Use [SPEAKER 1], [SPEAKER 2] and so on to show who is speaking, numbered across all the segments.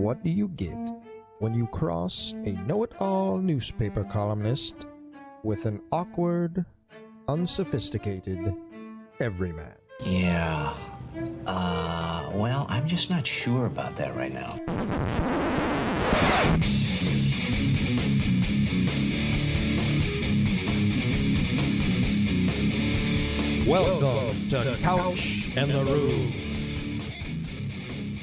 [SPEAKER 1] What do you get when you cross a know-it-all newspaper columnist with an awkward, unsophisticated everyman?
[SPEAKER 2] Yeah. Well, I'm just not sure about that right now.
[SPEAKER 1] Welcome to Couch and the Roo.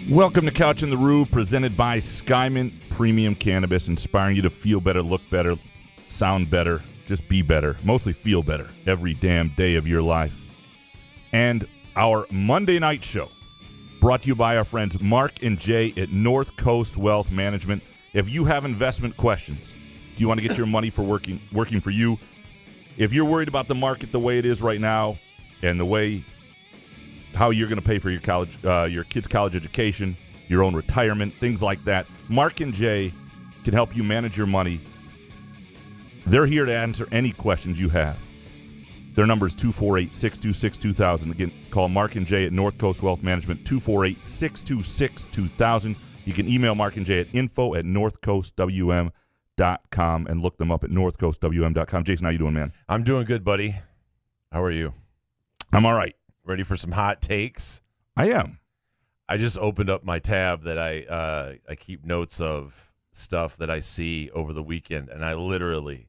[SPEAKER 3] Welcome to Couch and the Roo, presented by Skymint Premium Cannabis, inspiring you to feel better, look better, sound better, just be better, mostly feel better every damn day of your life. And our Monday night show, brought to you by our friends Mark and Jay at North Coast Wealth Management. If you have investment questions, do you want to get your money for working for you? If you're worried about the market the way it is right now and the way how you're going to pay for your college, your kids' college education, your own retirement, things like that, Mark and Jay can help you manage your money. They're here to answer any questions you have. Their number is 248-626-2000. Again, call Mark and Jay at North Coast Wealth Management, 248-626-2000. You can email Mark and Jay at info@northcoastwm.com and look them up at northcoastwm.com. Jason, how you doing, man?
[SPEAKER 4] I'm doing good, buddy. How are you?
[SPEAKER 3] I'm all right.
[SPEAKER 4] Ready for some hot takes?
[SPEAKER 3] I am.
[SPEAKER 4] I just opened up my tab that I keep notes of stuff that I see over the weekend, and I literally,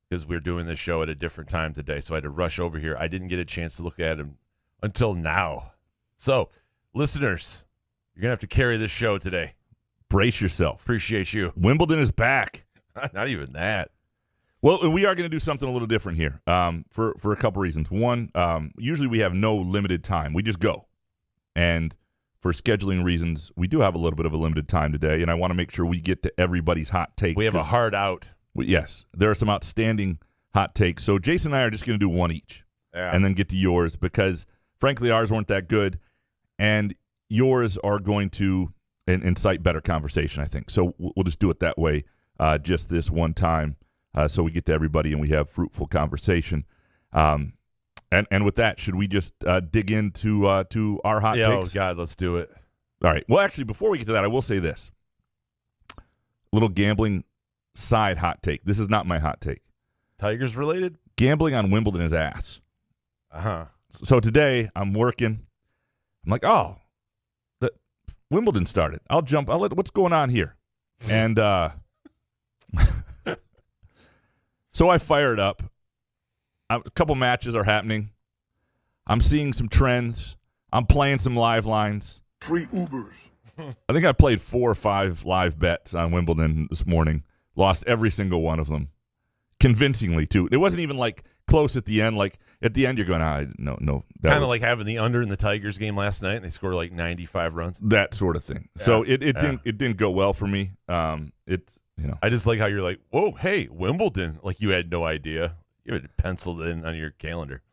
[SPEAKER 4] because we're doing this show at a different time today, so I had to rush over here. I didn't get a chance to look at them until now. So, listeners, you're going to have to carry this show today.
[SPEAKER 3] Brace yourself.
[SPEAKER 4] Appreciate you.
[SPEAKER 3] Wimbledon is back.
[SPEAKER 4] Not even that.
[SPEAKER 3] Well, we are going to do something a little different here for a couple reasons. One, usually we have no limited time. We just go. And for scheduling reasons, we do have a little bit of a limited time today, and I want to make sure we get to everybody's hot take.
[SPEAKER 4] We have a hard out.
[SPEAKER 3] Yes, there are some outstanding hot takes. So Jason and I are just going to do one each and then get to yours because, frankly, ours weren't that good, and yours are going to incite better conversation, I think. So we'll just do it that way just this one time so we get to everybody and we have fruitful conversation. And with that, should we just dig into to our hot takes?
[SPEAKER 4] Oh, God, let's do it.
[SPEAKER 3] All right. Well, actually, before we get to that, I will say this. Little gambling side hot take. This is not my hot take.
[SPEAKER 4] Tigers related?
[SPEAKER 3] Gambling on Wimbledon is ass.
[SPEAKER 4] Uh-huh.
[SPEAKER 3] So today, I'm working. I'm like, oh, the Wimbledon started. What's going on here? And so I fire it up. A couple matches are happening. I'm seeing some trends. I'm playing some live lines.
[SPEAKER 5] Free Ubers.
[SPEAKER 3] I think I played 4 or 5 live bets on Wimbledon this morning. Lost every single one of them. Convincingly, too. It wasn't even, like, close at the end. Like, at the end, you're going, no.
[SPEAKER 4] Kind of like having the under in the Tigers game last night, and they scored, like, 95 runs.
[SPEAKER 3] That sort of thing. Yeah. So it didn't go well for me. I
[SPEAKER 4] just like how you're like, whoa, hey, Wimbledon. Like, you had no idea. You had it penciled in on your calendar.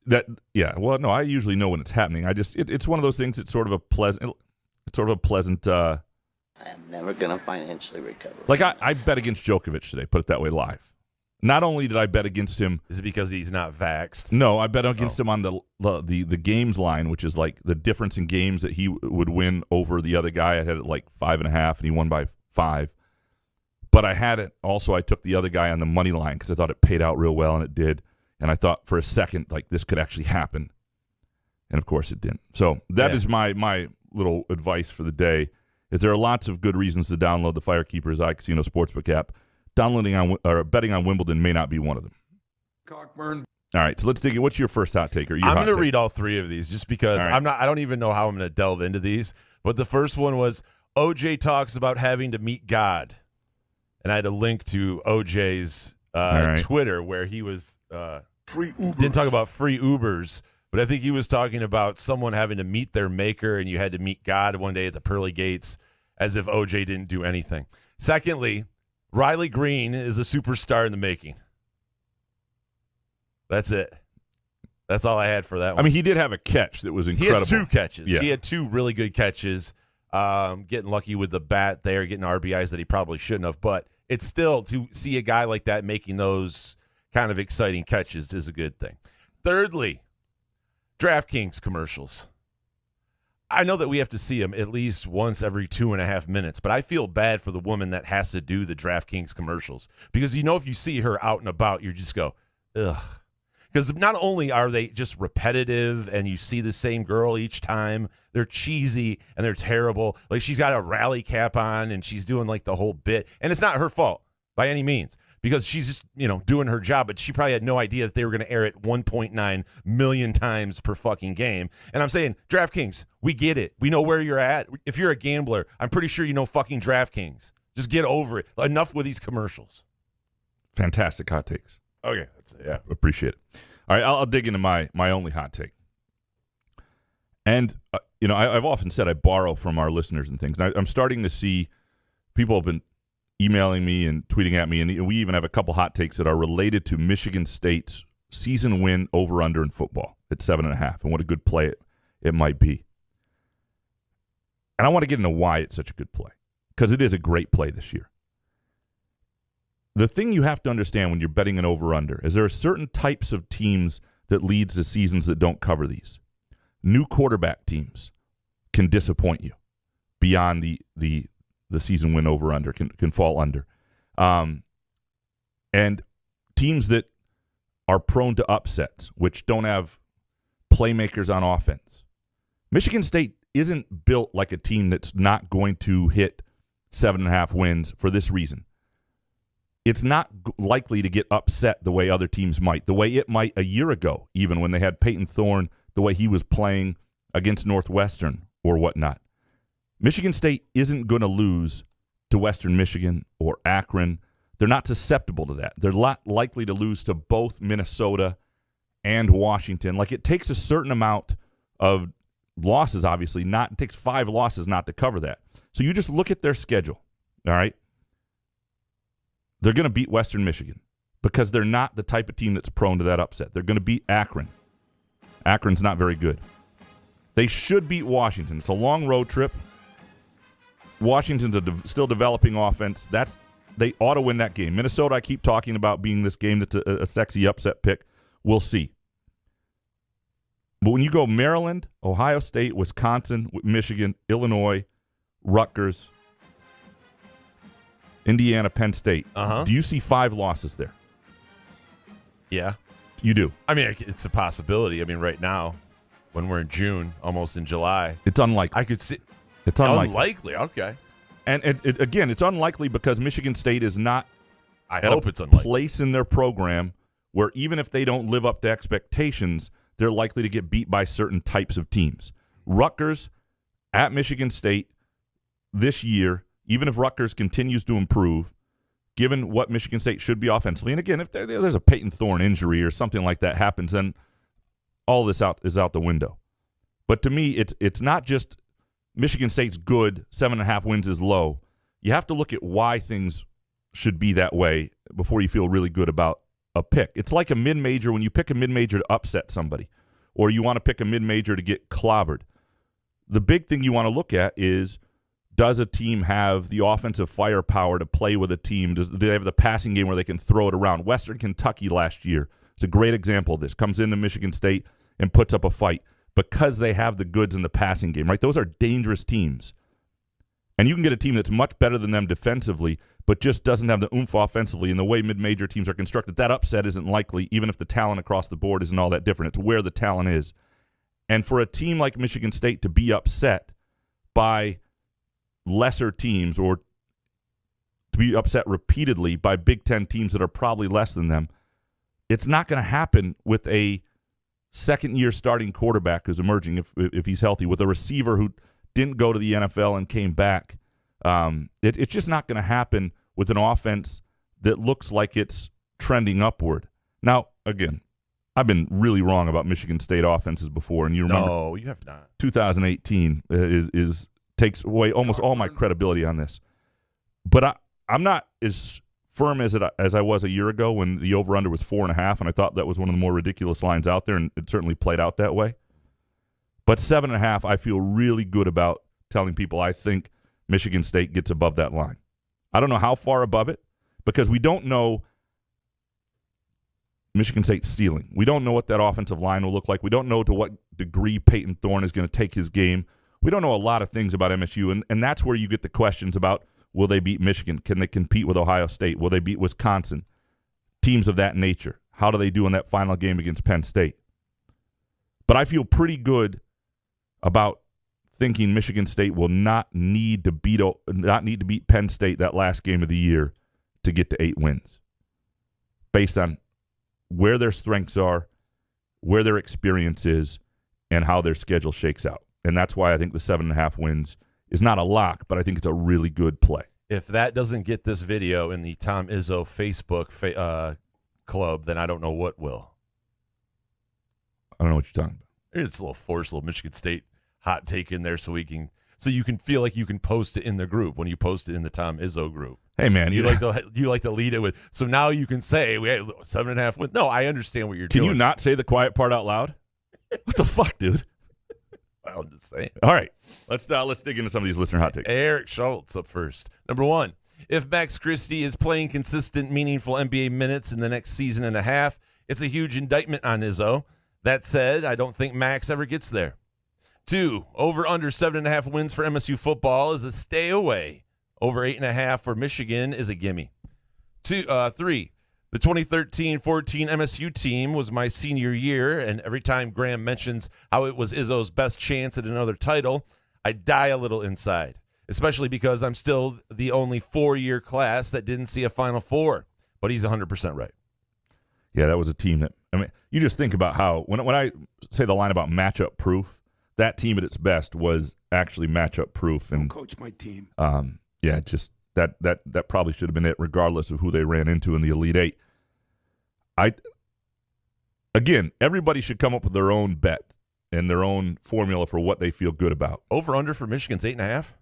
[SPEAKER 3] Well, no, I usually know when it's happening. It's one of those things. It's sort of a pleasant. I
[SPEAKER 6] am never gonna financially recover.
[SPEAKER 3] Like I bet against Djokovic today. Put it that way, live. Not only did I bet against him,
[SPEAKER 4] is it because he's not vaxxed?
[SPEAKER 3] No, I bet against him on the games line, which is like the difference in games that he would win over the other guy. I had it like 5.5, and he won by 5. But I had it also. I took the other guy on the money line because I thought it paid out real well, and it did. And I thought for a second like this could actually happen, and of course it didn't. So that is my little advice for the day. Is there are lots of good reasons to download the Firekeepers iCasino Sportsbook app. Downloading or betting on Wimbledon may not be one of them.
[SPEAKER 5] Cockburn.
[SPEAKER 3] All right, so let's dig in. What's your first hot take?
[SPEAKER 4] I'm going to read all 3 of these just because right. I don't even know how I'm going to delve into these. But the first one was OJ talks about having to meet God. And I had a link to OJ's Twitter where he was
[SPEAKER 5] free Uber.
[SPEAKER 4] Didn't talk about free Ubers, but I think he was talking about someone having to meet their maker, and you had to meet God one day at the pearly gates, as if OJ didn't do anything. Secondly, Riley Green is a superstar in the making. That's it. That's all I had for that one.
[SPEAKER 3] I mean, he did have a catch that was incredible.
[SPEAKER 4] He had 2 catches.
[SPEAKER 3] Yeah.
[SPEAKER 4] He had 2 really good catches. Getting lucky with the bat there, getting RBIs that he probably shouldn't have. But it's still, to see a guy like that making those kind of exciting catches is a good thing. Thirdly, DraftKings commercials. I know that we have to see him at least once every 2.5 minutes, but I feel bad for the woman that has to do the DraftKings commercials because, if you see her out and about, you just go, ugh. Because not only are they just repetitive and you see the same girl each time, they're cheesy and they're terrible. Like she's got a rally cap on and she's doing like the whole bit. And it's not her fault by any means because she's just, doing her job. But she probably had no idea that they were going to air it 1.9 million times per fucking game. And I'm saying, DraftKings, we get it. We know where you're at. If you're a gambler, I'm pretty sure you know fucking DraftKings. Just get over it. Enough with these commercials.
[SPEAKER 3] Fantastic hot takes.
[SPEAKER 4] Okay. Yeah.
[SPEAKER 3] Appreciate it. All right, I'll dig into my only hot take. And, I've often said I borrow from our listeners and things. And I'm starting to see people have been emailing me and tweeting at me, and we even have a couple hot takes that are related to Michigan State's season win over-under in football at 7.5 and what a good play it might be. And I want to get into why it's such a good play because it is a great play this year. The thing you have to understand when you're betting an over-under is there are certain types of teams that leads to seasons that don't cover these. New quarterback teams can disappoint you beyond the season win over-under, can fall under. And teams that are prone to upsets, which don't have playmakers on offense. Michigan State isn't built like a team that's not going to hit 7.5 wins for this reason. It's not likely to get upset the way other teams might, the way it might a year ago, even when they had Peyton Thorne, the way he was playing against Northwestern or whatnot. Michigan State isn't going to lose to Western Michigan or Akron. They're not susceptible to that. They're not likely to lose to both Minnesota and Washington. Like, it takes a certain amount of losses, obviously. It takes 5 losses not to cover that. So you just look at their schedule, all right? They're going to beat Western Michigan because they're not the type of team that's prone to that upset. They're going to beat Akron. Akron's not very good. They should beat Washington. It's a long road trip. Washington's still developing offense. They ought to win that game. Minnesota, I keep talking about being this game that's a sexy upset pick. We'll see. But when you go Maryland, Ohio State, Wisconsin, Michigan, Illinois, Rutgers, Indiana, Penn State. Do you see 5 losses there?
[SPEAKER 4] Yeah.
[SPEAKER 3] You do?
[SPEAKER 4] I mean, it's a possibility. I mean, right now, when we're in June, almost in July.
[SPEAKER 3] It's unlikely.
[SPEAKER 4] I could see.
[SPEAKER 3] It's unlikely.
[SPEAKER 4] Unlikely, okay.
[SPEAKER 3] And again, it's unlikely because Michigan State is not
[SPEAKER 4] I hope it's unlikely.
[SPEAKER 3] Place in their program where even if they don't live up to expectations, they're likely to get beat by certain types of teams. Rutgers at Michigan State this year, even if Rutgers continues to improve, given what Michigan State should be offensively, and again, if there's a Peyton Thorne injury or something like that happens, then all this is out the window. But to me, it's not just Michigan State's good, 7.5 wins is low. You have to look at why things should be that way before you feel really good about a pick. It's like a mid-major when you pick a mid-major to upset somebody, or you want to pick a mid-major to get clobbered. The big thing you want to look at is, does a team have the offensive firepower to play with a team? Do they have the passing game where they can throw it around? Western Kentucky last year is a great example of this. Comes into Michigan State and puts up a fight because they have the goods in the passing game, right? Those are dangerous teams. And you can get a team that's much better than them defensively, but just doesn't have the oomph offensively. And the way mid-major teams are constructed, that upset isn't likely, even if the talent across the board isn't all that different. It's where the talent is. And for a team like Michigan State to be upset by lesser teams, or to be upset repeatedly by Big Ten teams that are probably less than them, it's not going to happen with a second-year starting quarterback who's emerging, if he's healthy, with a receiver who didn't go to the NFL and came back. It's just not going to happen with an offense that looks like it's trending upward. Now, again, I've been really wrong about Michigan State offenses before, and you remember.
[SPEAKER 4] No, you have not.
[SPEAKER 3] 2018 takes away almost all my credibility on this. But I'm not as firm as I was a year ago when the over-under was 4.5, and I thought that was one of the more ridiculous lines out there, and it certainly played out that way. But 7.5, I feel really good about telling people I think Michigan State gets above that line. I don't know how far above it, because we don't know Michigan State's ceiling. We don't know what that offensive line will look like. We don't know to what degree Peyton Thorne is going to take his game, We don't know a lot of things about MSU, and that's where you get the questions about, will they beat Michigan? Can they compete with Ohio State? Will they beat Wisconsin? Teams of that nature. How do they do in that final game against Penn State? But I feel pretty good about thinking Michigan State will not need to beat Penn State that last game of the year to get to 8 wins, based on where their strengths are, where their experience is, and how their schedule shakes out. And that's why I think the 7.5 wins is not a lock, but I think it's a really good play.
[SPEAKER 4] If that doesn't get this video in the Tom Izzo Facebook club, then I don't know what will.
[SPEAKER 3] I don't know what you're talking about.
[SPEAKER 4] It's a little forced, little Michigan State hot take in there so you can feel like you can post it in the group when you post it in the Tom Izzo group.
[SPEAKER 3] Hey, man.
[SPEAKER 4] You like to lead it with, so now you can say we had 7.5 wins. No, I understand what you're doing.
[SPEAKER 3] Can you not say the quiet part out loud? What the fuck, dude?
[SPEAKER 4] I'm just saying.
[SPEAKER 3] All right. Let's dig into some of these listener hot takes.
[SPEAKER 4] Eric Schultz up first. Number 1, if Max Christie is playing consistent, meaningful NBA minutes in the next season and a half, it's a huge indictment on Izzo. That said, I don't think Max ever gets there. 2, over under 7.5 wins for MSU football is a stay away. Over 8.5 for Michigan is a gimme. 3, the 2013-14 MSU team was my senior year, and every time Graham mentions how it was Izzo's best chance at another title, I die a little inside, especially because I'm still the only 4-year class that didn't see a Final Four. But he's 100% right.
[SPEAKER 3] Yeah, that was a team that, I mean, you just think about how, when I say the line about matchup proof, that team at its best was actually matchup proof. And
[SPEAKER 5] Coach my team.
[SPEAKER 3] Yeah, just that probably should have been it, regardless of who they ran into in the Elite Eight. Again, everybody should come up with their own bet and their own formula for what they feel good about.
[SPEAKER 4] Over under for Michigan's 8.5.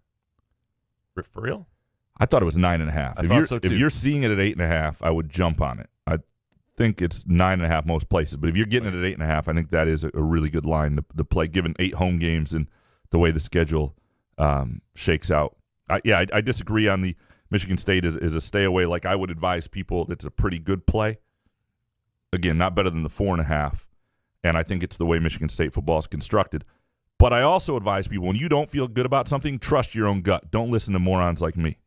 [SPEAKER 4] For real?
[SPEAKER 3] I thought it was 9.5.
[SPEAKER 4] I thought so too.
[SPEAKER 3] If you're seeing it at 8.5, I would jump on it. I think it's 9.5 most places, but if you're getting it at 8.5, I think that is a really good line to play, given 8 home games and the way the schedule shakes out. I disagree on the Michigan State is a stay away. Like, I would advise people that's a pretty good play. Again, not better than the 4.5, and I think it's the way Michigan State football is constructed. But I also advise people, when you don't feel good about something, trust your own gut. Don't listen to morons like me,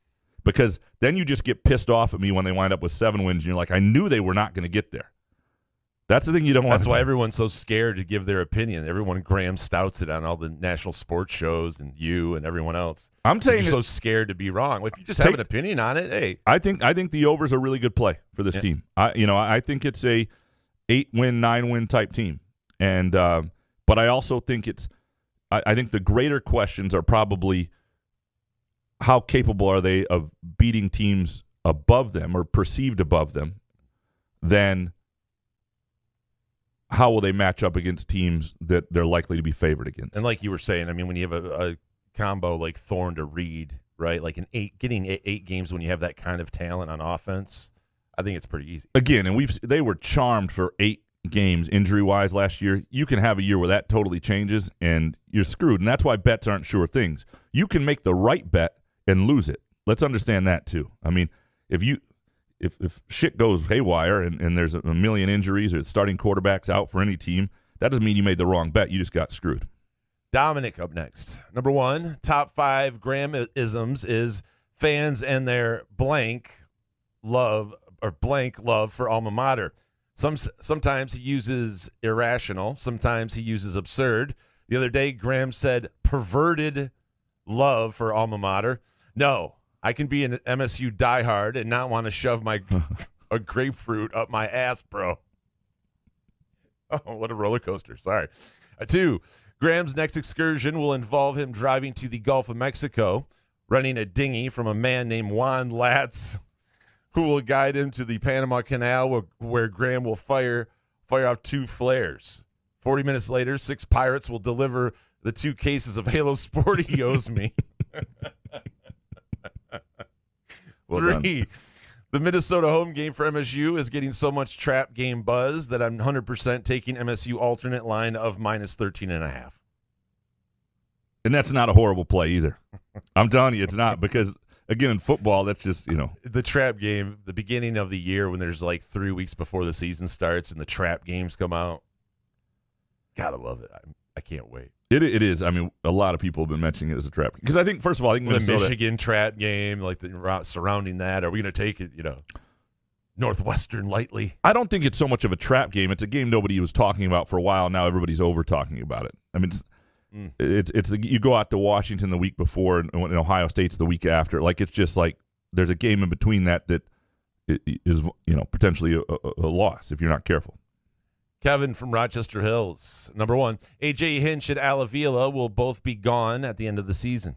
[SPEAKER 3] because then you just get pissed off at me when they wind up with 7 wins, and you're like, I knew they were not going to get there. That's the thing you don't want.
[SPEAKER 4] That's why everyone's so scared to give their opinion. Everyone Graham stouts it on all the national sports shows, and you and everyone else.
[SPEAKER 3] I'm saying
[SPEAKER 4] you're so scared to be wrong. If you just have an opinion on it, hey.
[SPEAKER 3] I think the over's a really good play for this team. I think it's a 8-win, 9-win type team, and but I also think I think the greater questions are probably how capable are they of beating teams above them or perceived above them, than how will they match up against teams that they're likely to be favored against.
[SPEAKER 4] And like you were saying, I mean, when you have a combo like Thorne to Reed, right? Like getting 8 games when you have that kind of talent on offense, I think it's pretty easy.
[SPEAKER 3] Again, and they were charmed for 8 games injury-wise last year. You can have a year where that totally changes, and you're screwed. And that's why bets aren't sure things. You can make the right bet and lose it. Let's understand that too. I mean, if shit goes haywire and there's a million injuries or starting quarterbacks out for any team, that doesn't mean you made the wrong bet. You just got screwed.
[SPEAKER 4] Dominic up next. Number 1, top 5 Graham-isms is fans and their blank love for alma mater. Sometimes he uses irrational. Sometimes he uses absurd. The other day, Graham said perverted love for alma mater. No, I can be an MSU diehard and not want to shove a grapefruit up my ass, bro. Oh, what a roller coaster. Sorry. 2, Graham's next excursion will involve him driving to the Gulf of Mexico, renting a dinghy from a man named Juan Latz, who will guide him to the Panama Canal, where Graham will fire off 2 flares. 40 minutes later, 6 pirates will deliver the 2 cases of Halo Sport he owes me.
[SPEAKER 3] Well
[SPEAKER 4] 3, the Minnesota home game for MSU is getting so much trap game buzz that I'm 100% taking MSU alternate line of -13.5.
[SPEAKER 3] And that's not a horrible play either. I'm telling you, it's not, because again, in football, that's just,
[SPEAKER 4] the trap game, the beginning of the year when there's like 3 weeks before the season starts and the trap games come out. Gotta love it. I can't wait.
[SPEAKER 3] It is. I mean, a lot of people have been mentioning it as a trap because I think, first of all, I think
[SPEAKER 4] The
[SPEAKER 3] Minnesota,
[SPEAKER 4] Michigan trap game, like the surrounding that. Are we going to take it? Northwestern lightly?
[SPEAKER 3] I don't think it's so much of a trap game. It's a game nobody was talking about for a while. Now everybody's over talking about it. I mean, you go out to Washington the week before, and Ohio State's the week after. Like it's just like there's a game in between that is potentially a loss if you're not careful.
[SPEAKER 4] Kevin from Rochester Hills. Number 1, A.J. Hinch and Avila will both be gone at the end of the season.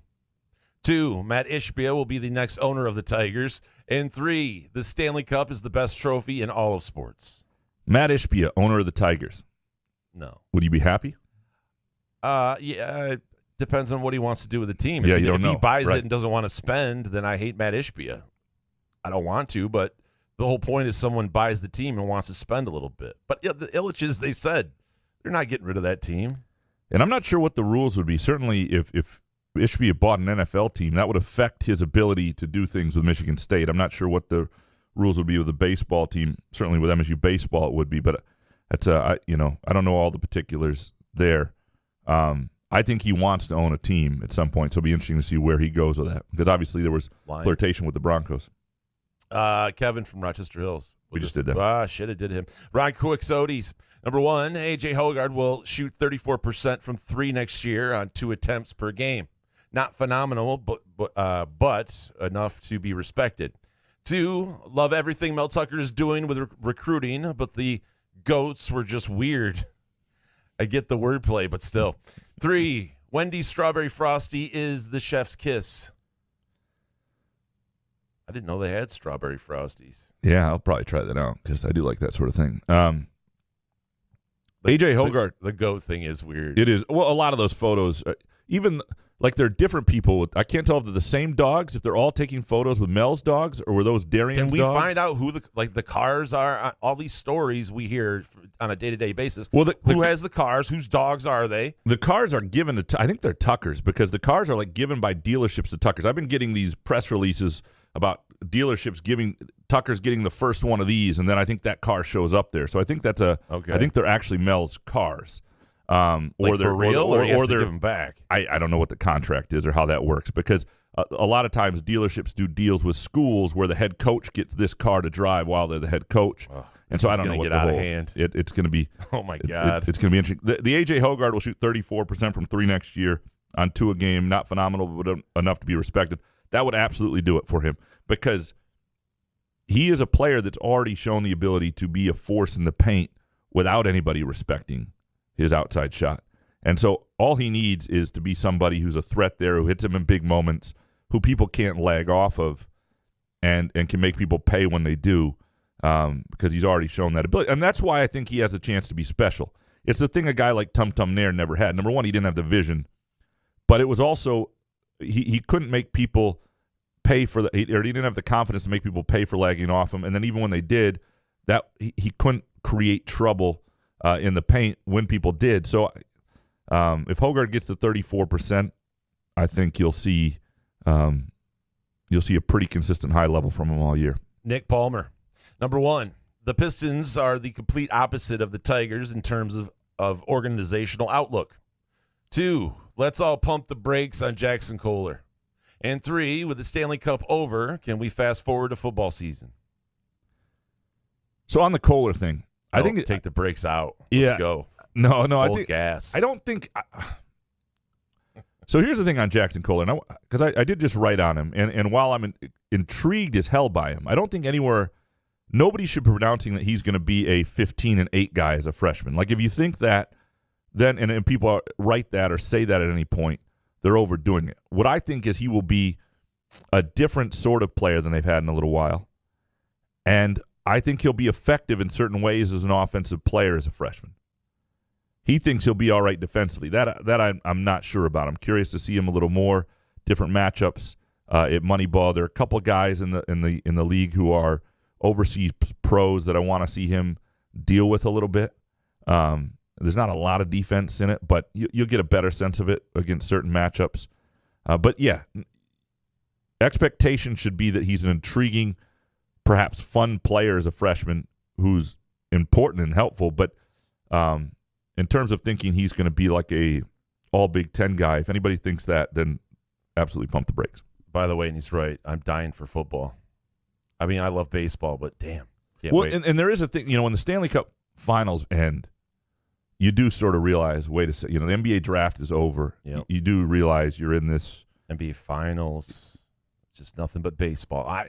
[SPEAKER 4] 2, Matt Ishbia will be the next owner of the Tigers. And 3, the Stanley Cup is the best trophy in all of sports.
[SPEAKER 3] Matt Ishbia, owner of the Tigers.
[SPEAKER 4] No.
[SPEAKER 3] Would you be happy?
[SPEAKER 4] Yeah, it depends on what he wants to do with the team.
[SPEAKER 3] Yeah,
[SPEAKER 4] If
[SPEAKER 3] you don't know.
[SPEAKER 4] he buys
[SPEAKER 3] Right.
[SPEAKER 4] it and doesn't want to spend, then I hate Matt Ishbia. I don't want to, but the whole point is someone buys the team and wants to spend a little bit. But the Illiches, they said, they're not getting rid of that team.
[SPEAKER 3] And I'm not sure what the rules would be. Certainly, if Ishbia bought an NFL team, that would affect his ability to do things with Michigan State. I'm not sure what the rules would be with the baseball team. Certainly with MSU baseball, it would be. But that's I don't know all the particulars there. I think he wants to own a team at some point, so it'll be interesting to see where he goes with that. Because obviously there was flirtation with the Broncos.
[SPEAKER 4] Kevin from Rochester Hills.
[SPEAKER 3] We just did that.
[SPEAKER 4] Shit, it did him. Ron Quixotes. Number 1, A.J. Hoggard will shoot 34% from 3 next year on 2 attempts per game. Not phenomenal, but enough to be respected. 2, love everything Mel Tucker is doing with recruiting, but the goats were just weird. I get the wordplay, but still. 3, Wendy's Strawberry Frosty is the chef's kiss. I didn't know they had strawberry frosties.
[SPEAKER 3] Yeah, I'll probably try that out because I do like that sort of thing. A.J. Hoggard.
[SPEAKER 4] The goat thing is weird.
[SPEAKER 3] It is. Well, a lot of those photos, even like they're different people. I can't tell if they're the same dogs, if they're all taking photos with Mel's dogs, or were those Darian's dogs?
[SPEAKER 4] Can we find out who the cars are? All these stories we hear on a day-to-day basis.
[SPEAKER 3] Well,
[SPEAKER 4] who has the cars? Whose dogs are they?
[SPEAKER 3] The cars are given to, I think they're Tucker's, because the cars are like given by dealerships to Tucker's. I've been getting these press releases about dealerships giving Tucker's getting the first one of these, and then I think that car shows up there. So I think that's I think they're actually Mel's cars. Or they're
[SPEAKER 4] for real, or
[SPEAKER 3] they're
[SPEAKER 4] give them back.
[SPEAKER 3] I don't know what the contract is or how that works, because a lot of times dealerships do deals with schools where the head coach gets this car to drive while they're the head coach, and so I don't know what
[SPEAKER 4] get
[SPEAKER 3] the
[SPEAKER 4] out
[SPEAKER 3] whole
[SPEAKER 4] of hand.
[SPEAKER 3] It's going to be.
[SPEAKER 4] Oh my God,
[SPEAKER 3] it's going to be interesting. The A.J. Hoggard will shoot 34% from 3 next year on 2 a game. Not phenomenal, but enough to be respected. That would absolutely do it for him, because he is a player that's already shown the ability to be a force in the paint without anybody respecting his outside shot. And so all he needs is to be somebody who's a threat there, who hits him in big moments, who people can't lag off of, and can make people pay when they do, because he's already shown that ability. And that's why I think he has a chance to be special. It's the thing a guy like Tum Tum Nair never had. Number one, he didn't have the vision, but it was also he couldn't make people pay for or he didn't have the confidence to make people pay for lagging off him. And then even when they did, that he couldn't create trouble in the paint when people did. So if Hoggard gets to 34%, I think you'll see a pretty consistent high level from him all year.
[SPEAKER 4] Nick Palmer. Number 1, the Pistons are the complete opposite of the Tigers in terms of organizational outlook. 2, let's all pump the brakes on Jackson Kohler. And 3, with the Stanley Cup over, can we fast forward to football season?
[SPEAKER 3] So on the Kohler thing, I think
[SPEAKER 4] take the brakes out.
[SPEAKER 3] Yeah,
[SPEAKER 4] Let's go.
[SPEAKER 3] No,
[SPEAKER 4] Full
[SPEAKER 3] I think
[SPEAKER 4] gas.
[SPEAKER 3] I don't think. So here's the thing on Jackson Kohler, because I did just write on him, and while I'm intrigued as hell by him, I don't think nobody should be pronouncing that he's going to be a 15-8 guy as a freshman. Like if you think that, then and people write that or say that at any point, they're overdoing it. What I think is he will be a different sort of player than they've had in a little while, and I think he'll be effective in certain ways as an offensive player as a freshman. He thinks he'll be all right defensively. That I'm not sure about. I'm curious to see him a little more, different matchups at Moneyball. There are a couple of guys in the league who are overseas pros that I want to see him deal with a little bit. There's not a lot of defense in it, but you'll get a better sense of it against certain matchups. But yeah, expectation should be that he's an intriguing, perhaps fun player as a freshman who's important and helpful, but in terms of thinking he's going to be like a all Big Ten guy, if anybody thinks that, then absolutely pump the brakes.
[SPEAKER 4] By the way, and he's right, I'm dying for football. I mean, I love baseball, but damn. Can't
[SPEAKER 3] Well,
[SPEAKER 4] wait.
[SPEAKER 3] and there is a thing, when the Stanley Cup finals end, you do sort of realize, wait a second, the NBA draft is over.
[SPEAKER 4] Yep.
[SPEAKER 3] You do realize you're in this.
[SPEAKER 4] NBA Finals, just nothing but baseball. I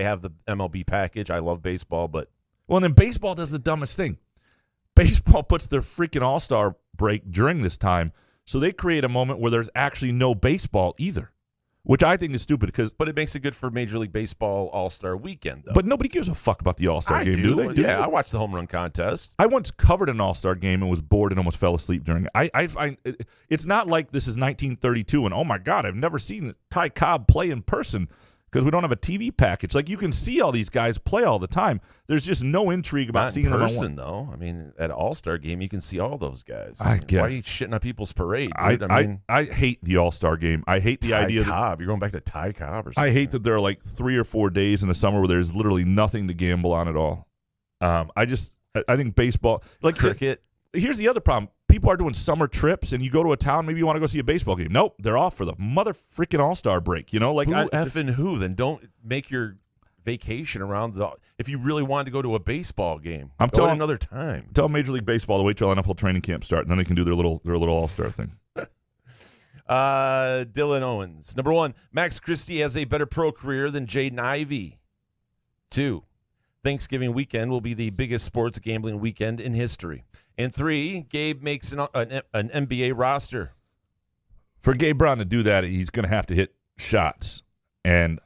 [SPEAKER 4] have the MLB package. I love baseball, but
[SPEAKER 3] Well, and then baseball does the dumbest thing. Baseball puts their freaking All-Star break during this time, so they create a moment where there's actually no baseball either, which I think is stupid
[SPEAKER 4] but it makes it good for Major League Baseball All-Star Weekend, though.
[SPEAKER 3] But nobody gives a fuck about the All-Star game, do they?
[SPEAKER 4] Yeah, I watched the home run contest.
[SPEAKER 3] I once covered an All-Star game and was bored and almost fell asleep during it. I find it's not like this is 1932 and, oh, my God, I've never seen Ty Cobb play in person because we don't have a TV package. Like, you can see all these guys play all the time. There's just no intrigue about
[SPEAKER 4] Not
[SPEAKER 3] seeing
[SPEAKER 4] in
[SPEAKER 3] them on
[SPEAKER 4] person,
[SPEAKER 3] one.
[SPEAKER 4] though. I mean, at an All-Star game, you can see all those guys.
[SPEAKER 3] I guess.
[SPEAKER 4] Why are you shitting on people's parade?
[SPEAKER 3] I
[SPEAKER 4] Dude?
[SPEAKER 3] I hate the All-Star game. I hate the idea that
[SPEAKER 4] Cobb. You're going back to Ty Cobb or something.
[SPEAKER 3] I hate that there are like 3 or 4 days in the summer where there's literally nothing to gamble on at all. I think baseball, like
[SPEAKER 4] cricket.
[SPEAKER 3] Here's the other problem. People are doing summer trips, and you go to a town, maybe you want to go see a baseball game. Nope, they're off for the mother freaking All-Star break. Like
[SPEAKER 4] Who effing who? Then don't make your vacation around if you really wanted to go to a baseball game.
[SPEAKER 3] I'm
[SPEAKER 4] go at
[SPEAKER 3] telling
[SPEAKER 4] another time.
[SPEAKER 3] Tell Major League Baseball to wait till NFL training camp start, and then they can do their little All-Star thing.
[SPEAKER 4] Dylan Owens. Number 1, Max Christie has a better pro career than Jaden Ivey. 2, Thanksgiving weekend will be the biggest sports gambling weekend in history. And 3, Gabe makes an NBA roster.
[SPEAKER 3] For Gabe Brown to do that, he's going to have to hit shots, and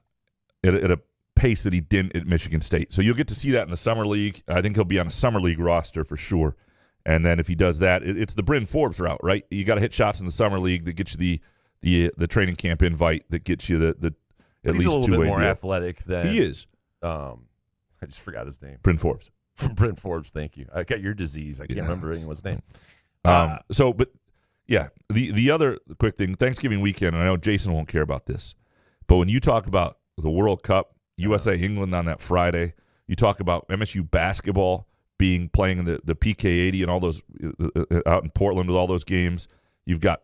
[SPEAKER 3] at a pace that he didn't at Michigan State. So you'll get to see that in the summer league. I think he'll be on a summer league roster for sure. And then if he does that, it's the Bryn Forbes route, right? You got to hit shots in the summer league that gets you the training camp invite that gets you the at least 2-way deal.
[SPEAKER 4] He's a little bit more athletic than
[SPEAKER 3] he is.
[SPEAKER 4] I just forgot his name.
[SPEAKER 3] Bryn Forbes.
[SPEAKER 4] From Bryn Forbes, thank you. I got your disease. I can't remember anyone's name.
[SPEAKER 3] But yeah, the other quick thing, Thanksgiving weekend, and I know Jason won't care about this, but when you talk about the World Cup, USA England on that Friday, you talk about MSU basketball playing in the PK80 and all those out in Portland with all those games. You've got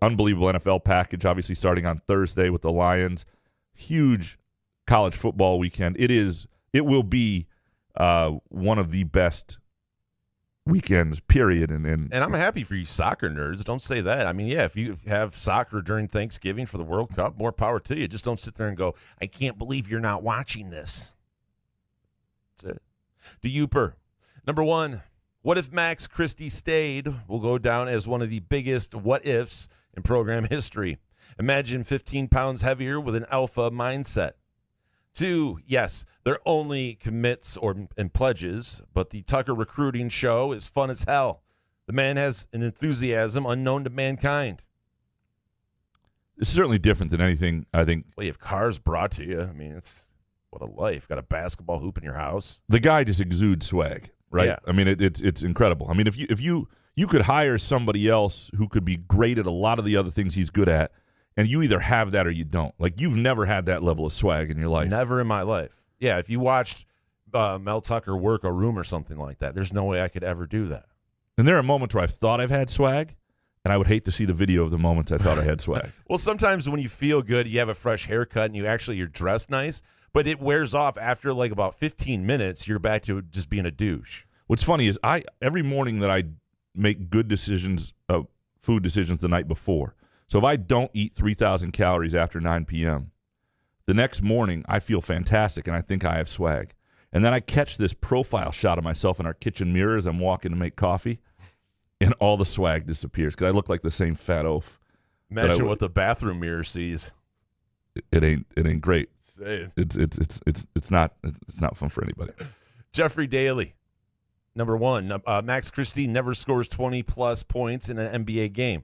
[SPEAKER 3] unbelievable NFL package, obviously starting on Thursday with the Lions. Huge college football weekend. It will be one of the best weekends, period. And
[SPEAKER 4] I'm happy for you soccer nerds. Don't say that. I mean, yeah, if you have soccer during Thanksgiving for the World Cup, more power to you. Just don't sit there and go, I can't believe you're not watching this. That's it. DeUper. Number 1, what if Max Christie stayed? Will go down as one of the biggest what-ifs in program history. Imagine 15 pounds heavier with an alpha mindset. 2, yes, they're only commits and pledges, but the Tucker recruiting show is fun as hell. The man has an enthusiasm unknown to mankind.
[SPEAKER 3] it's certainly different than anything, I think.
[SPEAKER 4] Well, you have cars brought to you. I mean, it's what a life. Got a basketball hoop in your house.
[SPEAKER 3] The guy just exudes swag, right?
[SPEAKER 4] Yeah.
[SPEAKER 3] I mean, it's incredible. I mean, if you could hire somebody else who could be great at a lot of the other things he's good at, and you either have that or you don't. Like, you've never had that level of swag in your life.
[SPEAKER 4] Never in my life. Yeah, if you watched Mel Tucker work a room or something like that, there's no way I could ever do that.
[SPEAKER 3] And there are moments where I've thought I've had swag, and I would hate to see the video of the moments I thought I had swag.
[SPEAKER 4] Well, sometimes when you feel good, you have a fresh haircut, and you're dressed nice, but it wears off after like about 15 minutes. You're back to just being a douche.
[SPEAKER 3] What's funny is every morning that I make good decisions, food decisions the night before. So if I don't eat 3,000 calories after 9 p.m., the next morning I feel fantastic and I think I have swag. And then I catch this profile shot of myself in our kitchen mirror as I'm walking to make coffee, and all the swag disappears because I look like the same fat oaf.
[SPEAKER 4] Imagine what the bathroom mirror sees.
[SPEAKER 3] It ain't great.
[SPEAKER 4] Say it.
[SPEAKER 3] It's not fun for anybody.
[SPEAKER 4] Jeffrey Daly, number 1. Max Christie never scores 20-plus points in an NBA game.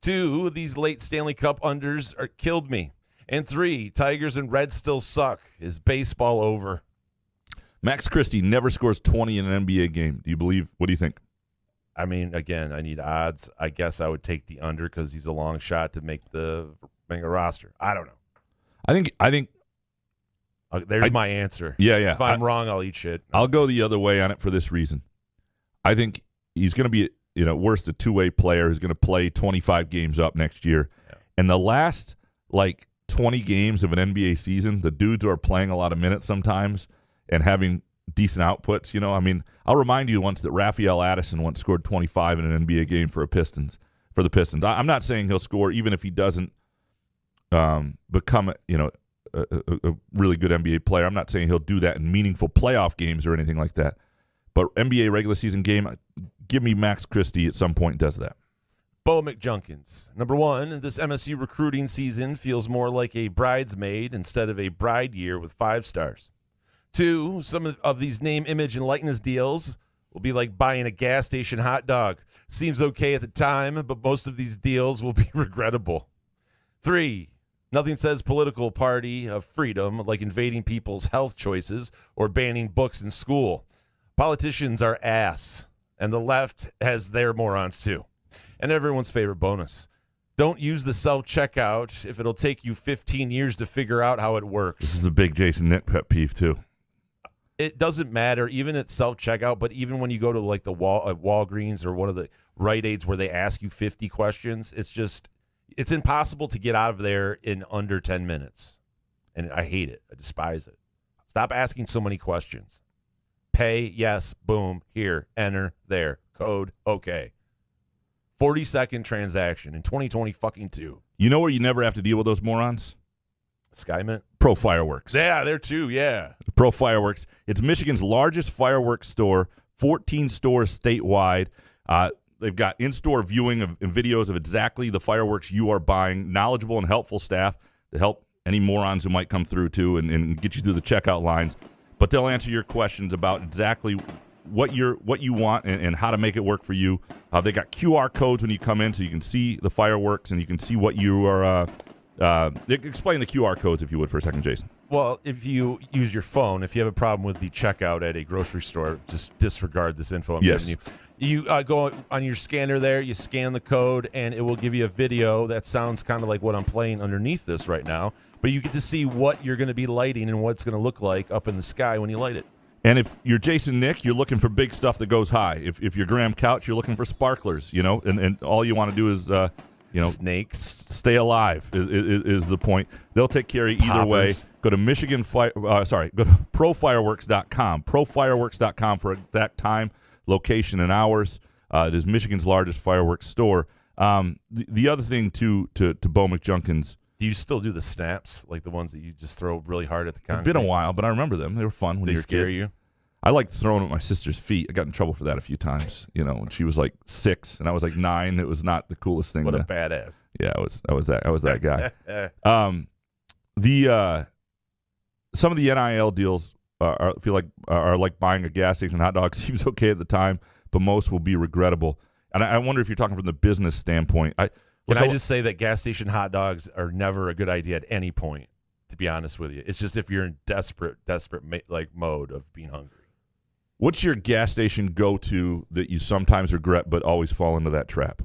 [SPEAKER 4] 2, these late Stanley Cup unders killed me. And 3, Tigers and Reds still suck. Is baseball over?
[SPEAKER 3] Max Christie never scores 20 in an NBA game. Do you believe? What do you think?
[SPEAKER 4] I mean, again, I need odds. I guess I would take the under because he's a long shot to make a roster. I don't know.
[SPEAKER 3] I think
[SPEAKER 4] there's my answer.
[SPEAKER 3] Yeah.
[SPEAKER 4] If I'm wrong, I'll eat shit.
[SPEAKER 3] I'll go the other way on it for this reason. I think he's going to be worst, a two-way player who's going to play 25 games up next year. Yeah. And the last, 20 games of an NBA season, the dudes are playing a lot of minutes sometimes and having decent outputs. I'll remind you once that Raphael Addison once scored 25 in an NBA game for the Pistons. I'm not saying he'll score even if he doesn't become a really good NBA player. I'm not saying he'll do that in meaningful playoff games or anything like that. But NBA regular season game, give me Max Christie at some point does that.
[SPEAKER 4] Bo McJunkins. Number one, this MSU recruiting season feels more like a bridesmaid instead of a bride year with 5 stars. 2, some of these name, image, and likeness deals will be like buying a gas station hot dog. Seems okay at the time, but most of these deals will be regrettable. 3, nothing says political party of freedom like invading people's health choices or banning books in school. Politicians are ass, and the left has their morons too. And everyone's favorite bonus. Don't use the self-checkout if it'll take you 15 years to figure out how it works.
[SPEAKER 3] This is a big Jason Nick pet peeve too.
[SPEAKER 4] It doesn't matter, even at self-checkout, but even when you go to like the Walgreens or one of the Rite Aids where they ask you 50 questions, it's impossible to get out of there in under 10 minutes. And I hate it. I despise it. Stop asking so many questions. Pay, yes, boom, here, enter, there, code, okay. 40-second transaction in 2022.
[SPEAKER 3] You know where you never have to deal with those morons?
[SPEAKER 4] SkyMint?
[SPEAKER 3] Pro Fireworks.
[SPEAKER 4] Yeah, there too, yeah.
[SPEAKER 3] Pro Fireworks. It's Michigan's largest fireworks store, 14 stores statewide. They've got in-store viewing and videos of exactly the fireworks you are buying, knowledgeable and helpful staff to help any morons who might come through too and get you through the checkout lines. But they'll answer your questions about exactly what you want and how to make it work for you. They got QR codes when you come in so you can see the fireworks and you can see what you are explain the QR codes if you would for a second, Jason.
[SPEAKER 4] Well, if you use your phone, if you have a problem with the checkout at a grocery store, just disregard this info I'm giving you. You go on your scanner there, you scan the code, and it will give you a video that sounds kind of like what I'm playing underneath this right now. But you get to see what you're going to be lighting and what it's going to look like up in the sky when you light it.
[SPEAKER 3] And if you're Jason Nick, you're looking for big stuff that goes high. If you're Graham Couch, you're looking for sparklers, and all you want to do is,
[SPEAKER 4] snakes.
[SPEAKER 3] Stay alive is the point. They'll take care of you either way. Go to go to profireworks.com. Profireworks.com for exact time, location, and hours. It is Michigan's largest fireworks store. The other thing to Bo McJunkins.
[SPEAKER 4] Do you still do the snaps, like the ones that you just throw really hard at the concrete?
[SPEAKER 3] It's been a while, but I remember them. They were fun when you were a kid.
[SPEAKER 4] They scare you?
[SPEAKER 3] I liked throwing at my sister's feet. I got in trouble for that a few times, when she was like 6 and I was like 9. It was not the coolest thing.
[SPEAKER 4] What a badass.
[SPEAKER 3] Yeah, I was that guy. Some of the NIL deals feel like are like buying a gas station hot dog. Seems okay at the time, but most will be regrettable. And I wonder if you're talking from the business standpoint.
[SPEAKER 4] Can I just say that gas station hot dogs are never a good idea at any point, to be honest with you. It's just if you're in desperate mode of being hungry.
[SPEAKER 3] What's your gas station go-to that you sometimes regret but always fall into that trap?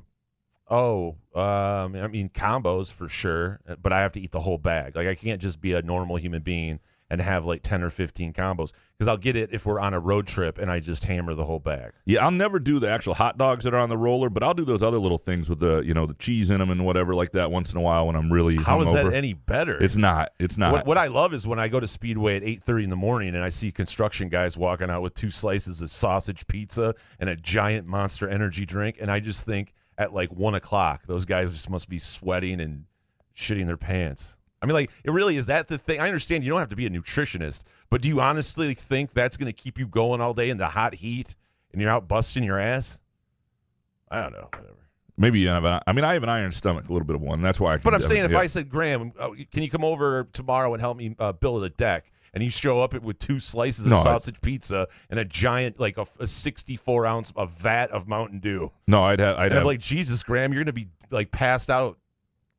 [SPEAKER 4] Combos for sure, but I have to eat the whole bag. Like I can't just be a normal human being and have like 10 or 15 combos because I'll get it if we're on a road trip and I just hammer the whole bag.
[SPEAKER 3] Yeah, I'll never do the actual hot dogs that are on the roller, but I'll do those other little things with the cheese in them and whatever like that once in a while when I'm really hungover.
[SPEAKER 4] How is that any better?
[SPEAKER 3] It's not.
[SPEAKER 4] What I love is when I go to Speedway at 8:30 in the morning and I see construction guys walking out with 2 slices of sausage pizza and a giant Monster Energy drink, and I just think at like 1 o'clock those guys just must be sweating and shitting their pants. I mean, like, it really is that the thing. I understand you don't have to be a nutritionist, but do you honestly think that's going to keep you going all day in the hot heat and you're out busting your ass? I don't know. Whatever.
[SPEAKER 3] Maybe I have an iron stomach, a little bit of one. That's why.
[SPEAKER 4] But I'm saying if I said, Graham, can you come over tomorrow and help me build a deck? And you show up with 2 slices of sausage pizza and a giant, like a 64-ounce vat of Mountain Dew.
[SPEAKER 3] No, I'd have.
[SPEAKER 4] I'm like, Jesus, Graham, you're going to be like passed out.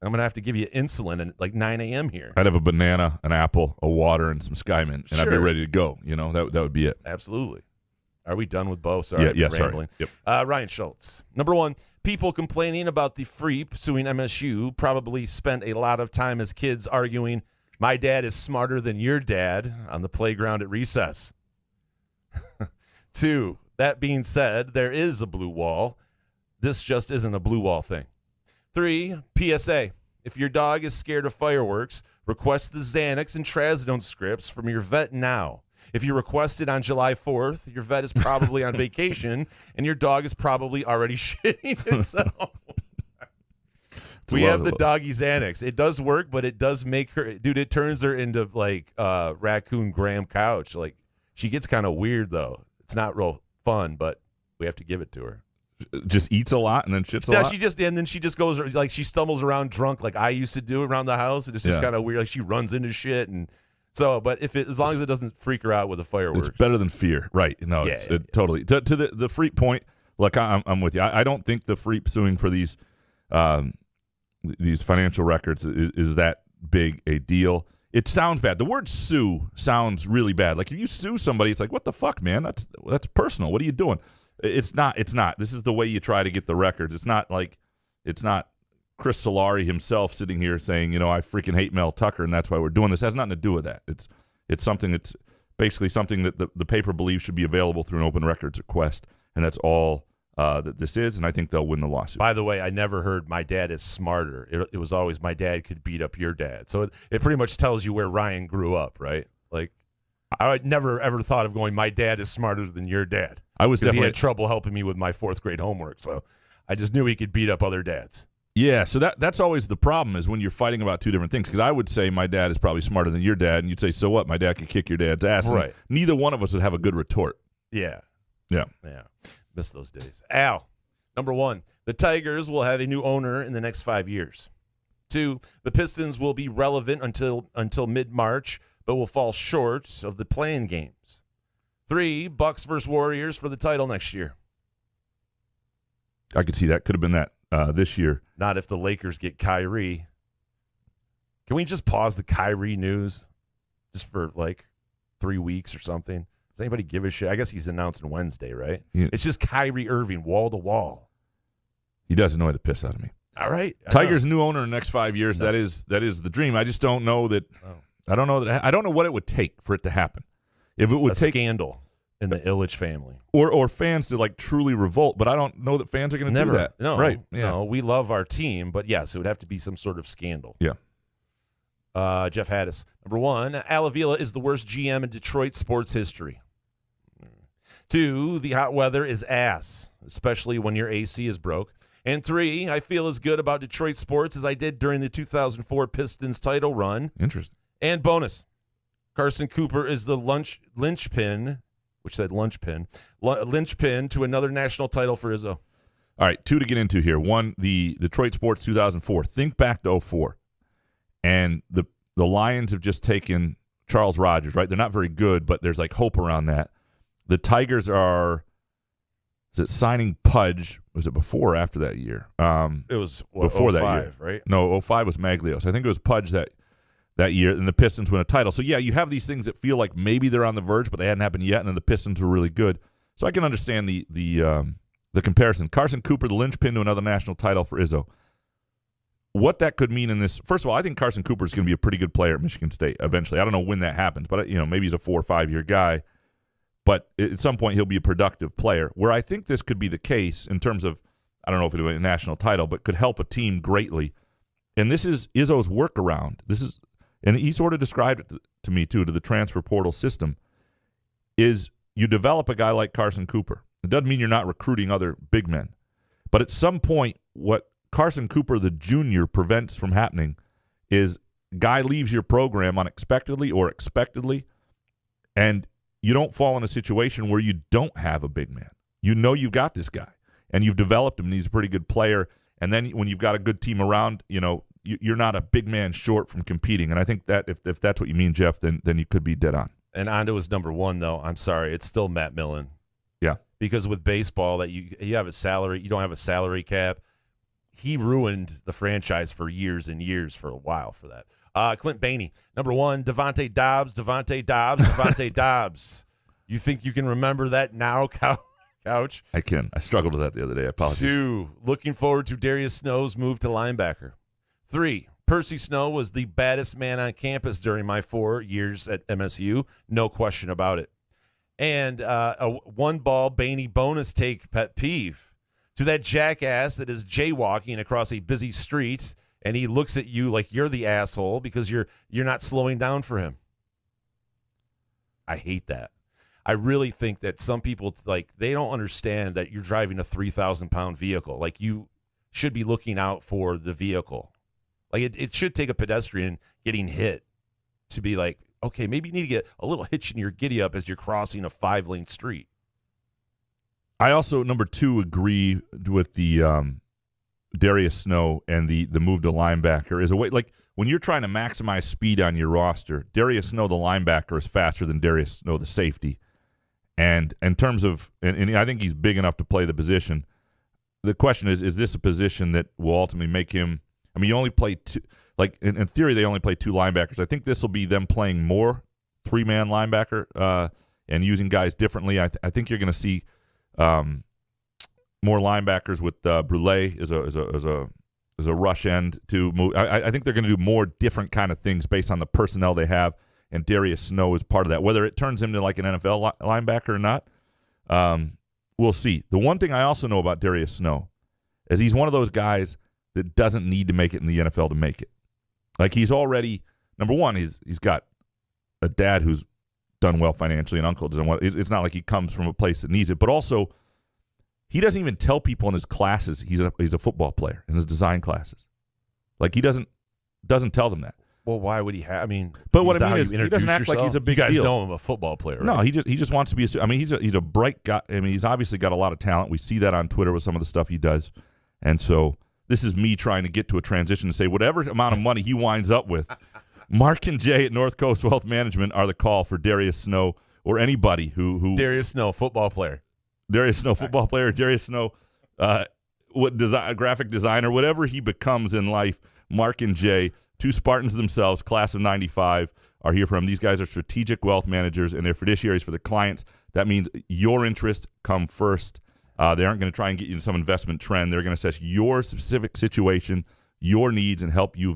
[SPEAKER 4] I'm going to have to give you insulin at like 9 a.m. here.
[SPEAKER 3] I'd have a banana, an apple, a water, and some SkyMint, and I'd be ready to go. That would be it.
[SPEAKER 4] Absolutely. Are we done with Bo? Sorry,
[SPEAKER 3] yeah,
[SPEAKER 4] rambling.
[SPEAKER 3] Sorry. Yep.
[SPEAKER 4] Ryan Schultz. Number 1, people complaining about the Freep suing MSU probably spent a lot of time as kids arguing, my dad is smarter than your dad on the playground at recess. 2, that being said, there is a blue wall. This just isn't a blue wall thing. 3, PSA. If your dog is scared of fireworks, request the Xanax and Trazodone scripts from your vet now. If you request it on July 4th, your vet is probably on vacation, and your dog is probably already shitting itself. We have the doggy Xanax. It does work, but it does make her, dude, it turns her into like raccoon Graham Couch. Like, she gets kind of weird, though. It's not real fun, but we have to give it to her.
[SPEAKER 3] Just eats a lot and then shits a lot?
[SPEAKER 4] And then she just goes, like, she stumbles around drunk like I used to do around the house, and it's just kind of weird. Like, she runs into shit, and so, but as long as it doesn't freak her out with the fireworks.
[SPEAKER 3] It's better than fear. Right. No, it totally. To the freak point, look, I'm with you. I don't think the freak suing for these financial records is that big a deal. It sounds bad. The word sue sounds really bad. Like, if you sue somebody, it's like, what the fuck, man? That's personal. What are you doing? It's not. This is the way you try to get the records. It's not Chris Solari himself sitting here saying, I freaking hate Mel Tucker and that's why we're doing this. It has nothing to do with that. It's something that's basically something that the paper believes should be available through an open records request, and that's all that this is, and I think they'll win the lawsuit.
[SPEAKER 4] By the way, I never heard my dad is smarter. It was always my dad could beat up your dad. So it pretty much tells you where Ryan grew up, right? Like, I never ever thought of going, my dad is smarter than your dad.
[SPEAKER 3] I was definitely,
[SPEAKER 4] he had trouble helping me with my 4th grade homework, so I just knew he could beat up other dads.
[SPEAKER 3] Yeah, so that's always the problem, is when you're fighting about two different things. Because I would say my dad is probably smarter than your dad, and you'd say, so what? My dad could kick your dad's ass.
[SPEAKER 4] Right.
[SPEAKER 3] And neither one of us would have a good retort.
[SPEAKER 4] Yeah.
[SPEAKER 3] Yeah.
[SPEAKER 4] Miss those days. Al, number 1, the Tigers will have a new owner in the next 5 years. 2, the Pistons will be relevant until mid-March, but will fall short of the play-in games. 3, Bucks versus Warriors for the title next year.
[SPEAKER 3] I could see that. Could have been that this year.
[SPEAKER 4] Not if the Lakers get Kyrie. Can we just pause the Kyrie news just for like 3 weeks or something? Does anybody give a shit? I guess he's announcing Wednesday, right?
[SPEAKER 3] Yeah.
[SPEAKER 4] It's just Kyrie Irving, wall to wall.
[SPEAKER 3] He does annoy the piss out of me.
[SPEAKER 4] All right.
[SPEAKER 3] Tigers' new owner in the next 5 years. No. That is the dream. I just don't know that. Oh. I don't know what it would take for it to happen. If it would take
[SPEAKER 4] scandal in the Illich family,
[SPEAKER 3] or fans to like truly revolt, but I don't know that fans are going to do that.
[SPEAKER 4] No,
[SPEAKER 3] right?
[SPEAKER 4] Yeah. No, we love our team, but yes, it would have to be some sort of scandal.
[SPEAKER 3] Yeah.
[SPEAKER 4] Jeff Haddis, number 1, Avila is the worst GM in Detroit sports history. 2, the hot weather is ass, especially when your AC is broke. And 3, I feel as good about Detroit sports as I did during the 2004 Pistons title run.
[SPEAKER 3] Interesting.
[SPEAKER 4] And bonus, Carson Cooper is the linchpin to another national title for Izzo.
[SPEAKER 3] All right, 2 to get into here. 1, the Detroit sports 2004. Think back to 2004. And the Lions have just taken Charles Rogers, right? They're not very good, but there's like hope around that. The Tigers are, is it signing Pudge? Was it before or after that year?
[SPEAKER 4] It was
[SPEAKER 3] before
[SPEAKER 4] 05,
[SPEAKER 3] that year,
[SPEAKER 4] right?
[SPEAKER 3] No, 2005 was Maglios. I think it was Pudge that year, and the Pistons win a title. So, yeah, you have these things that feel like maybe they're on the verge, but they hadn't happened yet, and then the Pistons were really good. So I can understand the comparison. Carson Cooper, the linchpin to another national title for Izzo. What that could mean in this, first of all, I think Carson Cooper is going to be a pretty good player at Michigan State eventually. I don't know when that happens, but maybe he's a 4 or 5 year guy. But at some point, he'll be a productive player. Where I think this could be the case in terms of, I don't know if it'll win a national title, but could help a team greatly. And this is Izzo's workaround. And he sort of described it to me, too, to the transfer portal system, is you develop a guy like Carson Cooper. It doesn't mean you're not recruiting other big men. But at some point, what Carson Cooper, the junior, prevents from happening is guy leaves your program unexpectedly or expectedly, and you don't fall in a situation where you don't have a big man. You know you've got this guy, and you've developed him, and he's a pretty good player. And then when you've got a good team around, you're not a big man short from competing. And I think that if that's what you mean, Jeff, then you could be dead on.
[SPEAKER 4] And on to his number 1, though. I'm sorry, it's still Matt Millen.
[SPEAKER 3] Yeah,
[SPEAKER 4] because with baseball, that you have a salary, you don't have a salary cap. He ruined the franchise for years and years for a while for that. Clint Bainey, number 1, Devontae Dobbs. You think you can remember that now, Couch?
[SPEAKER 3] I can. I struggled with that the other day. I apologize.
[SPEAKER 4] 2, looking forward to Darius Snow's move to linebacker. 3, Percy Snow was the baddest man on campus during my 4 years at MSU. No question about it. And a one-ball Bainey bonus take pet peeve. to that jackass that is jaywalking across a busy street, and he looks at you like you're the asshole because you're not slowing down for him. I hate that. I really think that some people, like, they don't understand that you're driving a 3,000-pound vehicle. Like, you should be looking out for the vehicle. Like, it should take a pedestrian getting hit to be like, okay, maybe you need to get a little hitch in your giddy up as you're crossing a 5-lane street.
[SPEAKER 3] I also, number 2, agree with the Darius Snow and the move to linebacker is a way, like, when you're trying to maximize speed on your roster, Darius Snow, the linebacker, is faster than Darius Snow, the safety. And in terms of, and I think he's big enough to play the position. The question is this a position that will ultimately make him, I mean, you only play 2, like, in theory, they only play 2 linebackers. I think this will be them playing more 3-man linebacker and using guys differently. I think you're going to see more linebackers with Brule as a rush end to move. I think they're going to do more different kind of things based on the personnel they have, and Darius Snow is part of that. Whether it turns him to like an NFL linebacker or not, we'll see. The one thing I also know about Darius Snow is he's one of those guys that doesn't need to make it in the NFL to make it. Like, he's already, number one, he's got a dad who's done well financially, and uncle doesn't want. It's not like he comes from a place that needs it, but also he doesn't even tell people in his classes he's a football player in his design classes. Like, he doesn't tell them that.
[SPEAKER 4] Well, why would he have? I mean,
[SPEAKER 3] but what I mean is he doesn't act like he's a big
[SPEAKER 4] deal. You guys
[SPEAKER 3] deal.
[SPEAKER 4] know him a football player, right?
[SPEAKER 3] No, he just wants to be. I mean, he's a bright guy. I mean, he's obviously got a lot of talent. We see that on Twitter with some of the stuff he does, and so this is me trying to get to a transition to say whatever amount of money he winds up with, Mark and Jay at North Coast Wealth Management are the call for Darius Snow or anybody who
[SPEAKER 4] Darius Snow, football player.
[SPEAKER 3] Darius Snow, football player. Darius Snow, graphic designer, whatever he becomes in life. Mark and Jay, 2 Spartans themselves, class of '95, are here for him. These guys are strategic wealth managers, and they're fiduciaries for the clients. That means your interests come first. They aren't going to try and get you in some investment trend. They're going to assess your specific situation, your needs, and help you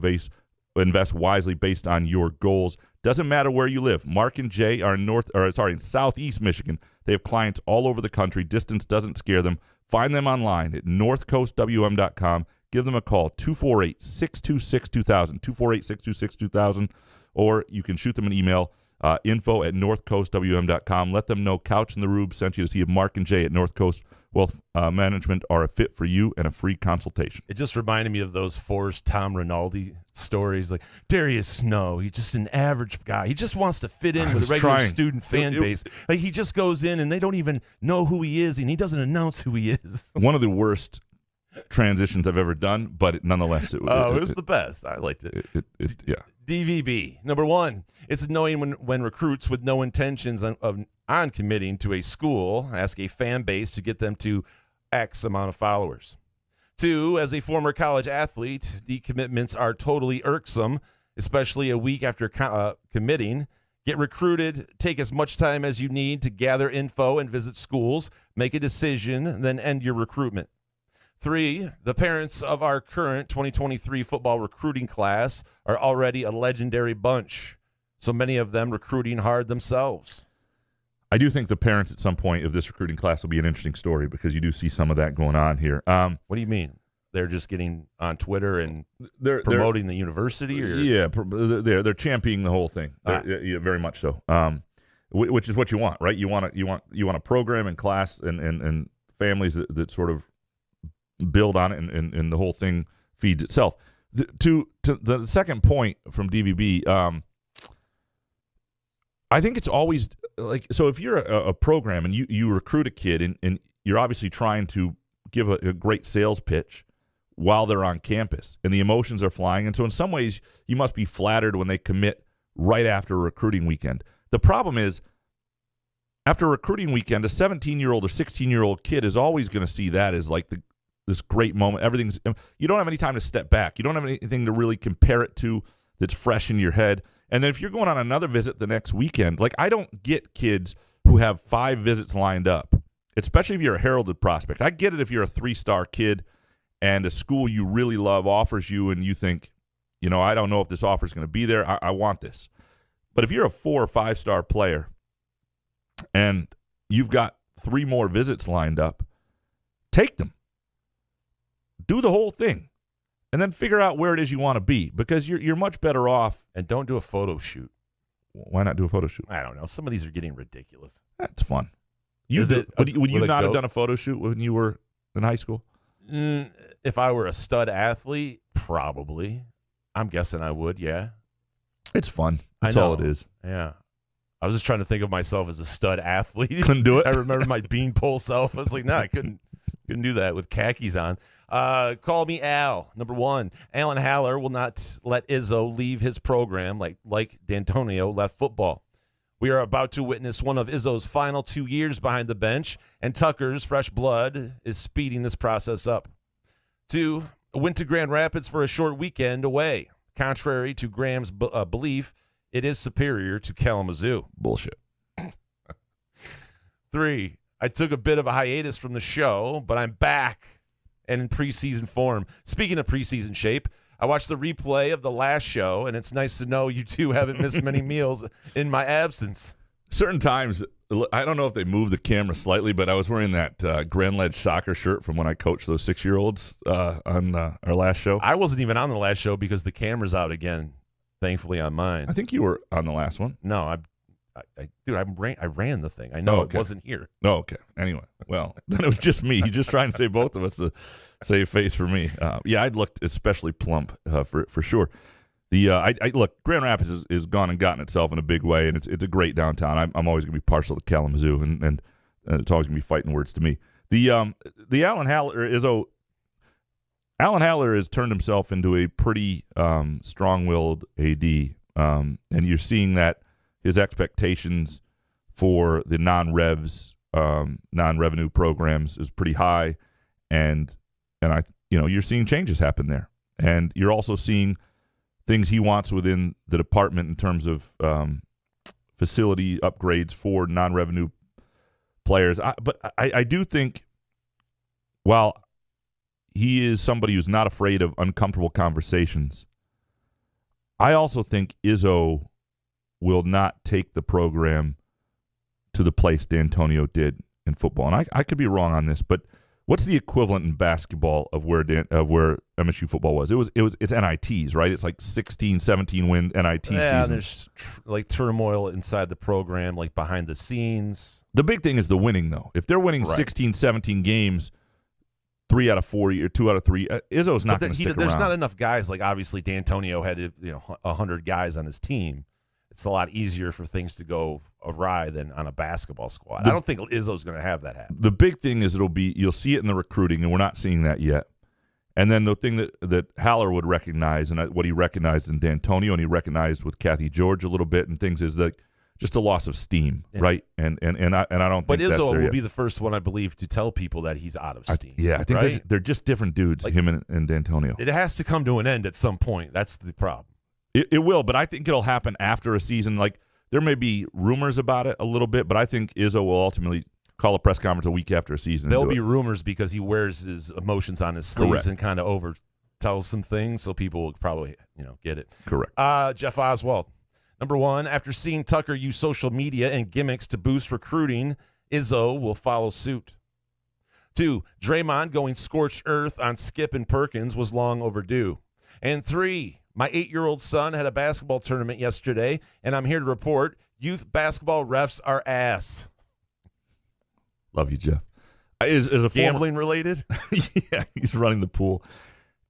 [SPEAKER 3] invest wisely based on your goals. Doesn't matter where you live. Mark and Jay are in Southeast Michigan. They have clients all over the country. Distance doesn't scare them. Find them online at northcoastwm.com. Give them a call, 248-626-2000, 248-626-2000, or you can shoot them an email, info@northcoastwm.com. Let them know Couch and the Rube sent you to see if Mark and Jay at North Coast Wealth Management are a fit for you, and a free consultation.
[SPEAKER 4] It just reminded me of those forced Tom Rinaldi stories, like Darius Snow. He's just an average guy. He just wants to fit in with a regular student fan base. Like, he just goes in and they don't even know who he is, and he doesn't announce who he is.
[SPEAKER 3] One of the worst transitions I've ever done, but nonetheless, it
[SPEAKER 4] was the best. I liked it.
[SPEAKER 3] Yeah.
[SPEAKER 4] DVB. Number 1, it's annoying when recruits with no intentions on committing to a school ask a fan base to get them to X amount of followers. 2, as a former college athlete, decommitments are totally irksome, especially a week after committing. Get recruited, take as much time as you need to gather info and visit schools, make a decision, then end your recruitment. 3, the parents of our current 2023 football recruiting class are already a legendary bunch, so many of them recruiting hard themselves.
[SPEAKER 3] I do think the parents at some point of this recruiting class will be an interesting story, because you do see some of that going on here.
[SPEAKER 4] What do you mean? They're just getting on Twitter and they're promoting the university? Or?
[SPEAKER 3] Yeah, they're championing the whole thing. Yeah, very much so. Which is what you want, right? You want a program and class and families that sort of build on it, and the whole thing feeds itself. To the second point from DVB, I think it's always like, so if you're a program and you recruit a kid and you're obviously trying to give a great sales pitch while they're on campus and the emotions are flying, and so in some ways you must be flattered when they commit right after a recruiting weekend. The problem is, after a recruiting weekend, a 17-year-old or 16-year-old kid is always going to see that as like this great moment. You don't have any time to step back. You don't have anything to really compare it to that's fresh in your head. And then if you're going on another visit the next weekend, like, I don't get kids who have 5 visits lined up, especially if you're a heralded prospect. I get it if you're a 3-star kid and a school you really love offers you and you think, I don't know if this offer is going to be there. I want this. But if you're a 4 or 5-star player and you've got 3 more visits lined up, take them. do the whole thing, and then figure out where it is you want to be, because you're much better off.
[SPEAKER 4] And don't do a photo shoot.
[SPEAKER 3] Why not do a photo shoot?
[SPEAKER 4] I don't know. Some of these are getting ridiculous.
[SPEAKER 3] That's fun. Would you not have done a photo shoot when you were in high school?
[SPEAKER 4] If I were a stud athlete, probably. I'm guessing I would, yeah.
[SPEAKER 3] It's fun. That's all it is.
[SPEAKER 4] Yeah. I was just trying to think of myself as a stud athlete.
[SPEAKER 3] Couldn't do it?
[SPEAKER 4] I remember my beanpole self. I was like, no, I couldn't do that with khakis on. Call me Al. Number 1, Alan Haller will not let Izzo leave his program like D'Antonio left football. We are about to witness one of Izzo's final 2 years behind the bench, and Tucker's fresh blood is speeding this process up. 2, went to Grand Rapids for a short weekend away. Contrary to Graham's belief, it is superior to Kalamazoo.
[SPEAKER 3] Bullshit.
[SPEAKER 4] 3, I took a bit of a hiatus from the show, but I'm back and in preseason form. Speaking of preseason shape, I watched the replay of the last show, and it's nice to know you two haven't missed many meals in my absence.
[SPEAKER 3] Certain times, I don't know if they moved the camera slightly, but I was wearing that Grand Ledge soccer shirt from when I coached those 6-year-olds on our last show.
[SPEAKER 4] I wasn't even on the last show because the camera's out again, thankfully, on mine.
[SPEAKER 3] I think you were on the last one.
[SPEAKER 4] No, I ran the thing. I know It wasn't here.
[SPEAKER 3] Oh, okay. Anyway, well, then it was just me. He's just trying to save both of us to save face for me. Yeah, I'd looked especially plump for sure. Look, Grand Rapids is gone and gotten itself in a big way, and it's a great downtown. I'm always going to be partial to Kalamazoo, and it's always going to be fighting words to me. The Alan Haller has turned himself into a pretty strong-willed AD, and you're seeing that his expectations for the non-revenue programs is pretty high, and you're seeing changes happen there, and you're also seeing things he wants within the department in terms of facility upgrades for non-revenue players. But I do think, while he is somebody who's not afraid of uncomfortable conversations, I also think Izzo will not take the program to the place D'Antonio did in football. And I could be wrong on this, but what's the equivalent in basketball of where MSU football was? It's NITs, right? It's like 16, 17 win NIT seasons.
[SPEAKER 4] There's turmoil inside the program, like behind the scenes.
[SPEAKER 3] The big thing is the winning, though. If they're winning 16, 17 games, 3 out of 4 or 2 out of 3, Izzo's not going to stick around.
[SPEAKER 4] There's not enough guys. Like, obviously, D'Antonio had 100 guys on his team. It's a lot easier for things to go awry than on a basketball squad. I don't think Izzo's going to have that happen.
[SPEAKER 3] The big thing is you'll see it in the recruiting, and we're not seeing that yet. And then the thing that Haller would recognize, and what he recognized in D'Antonio, and he recognized with Kathy George a little bit, and things is that just a loss of steam, right? And I don't think that's there
[SPEAKER 4] But Izzo will
[SPEAKER 3] yet.
[SPEAKER 4] be the first one, I believe, to tell people that he's out of steam.
[SPEAKER 3] I think
[SPEAKER 4] right?
[SPEAKER 3] they're just different dudes, like, him and D'Antonio.
[SPEAKER 4] It has to come to an end at some point. That's the problem.
[SPEAKER 3] It will, but I think it'll happen after a season. Like, there may be rumors about it a little bit, but I think Izzo will ultimately call a press conference a week after a season.
[SPEAKER 4] There'll be rumors because he wears his emotions on his sleeves and kind of over tells some things, so people will probably get it.
[SPEAKER 3] Correct.
[SPEAKER 4] Jeff Oswald. Number 1, after seeing Tucker use social media and gimmicks to boost recruiting, Izzo will follow suit. 2, Draymond going scorched earth on Skip and Perkins was long overdue. And 3, my 8-year-old son had a basketball tournament yesterday, and I'm here to report youth basketball refs are ass.
[SPEAKER 3] Love you, Jeff. Is a
[SPEAKER 4] gambling related?
[SPEAKER 3] Yeah, he's running the pool.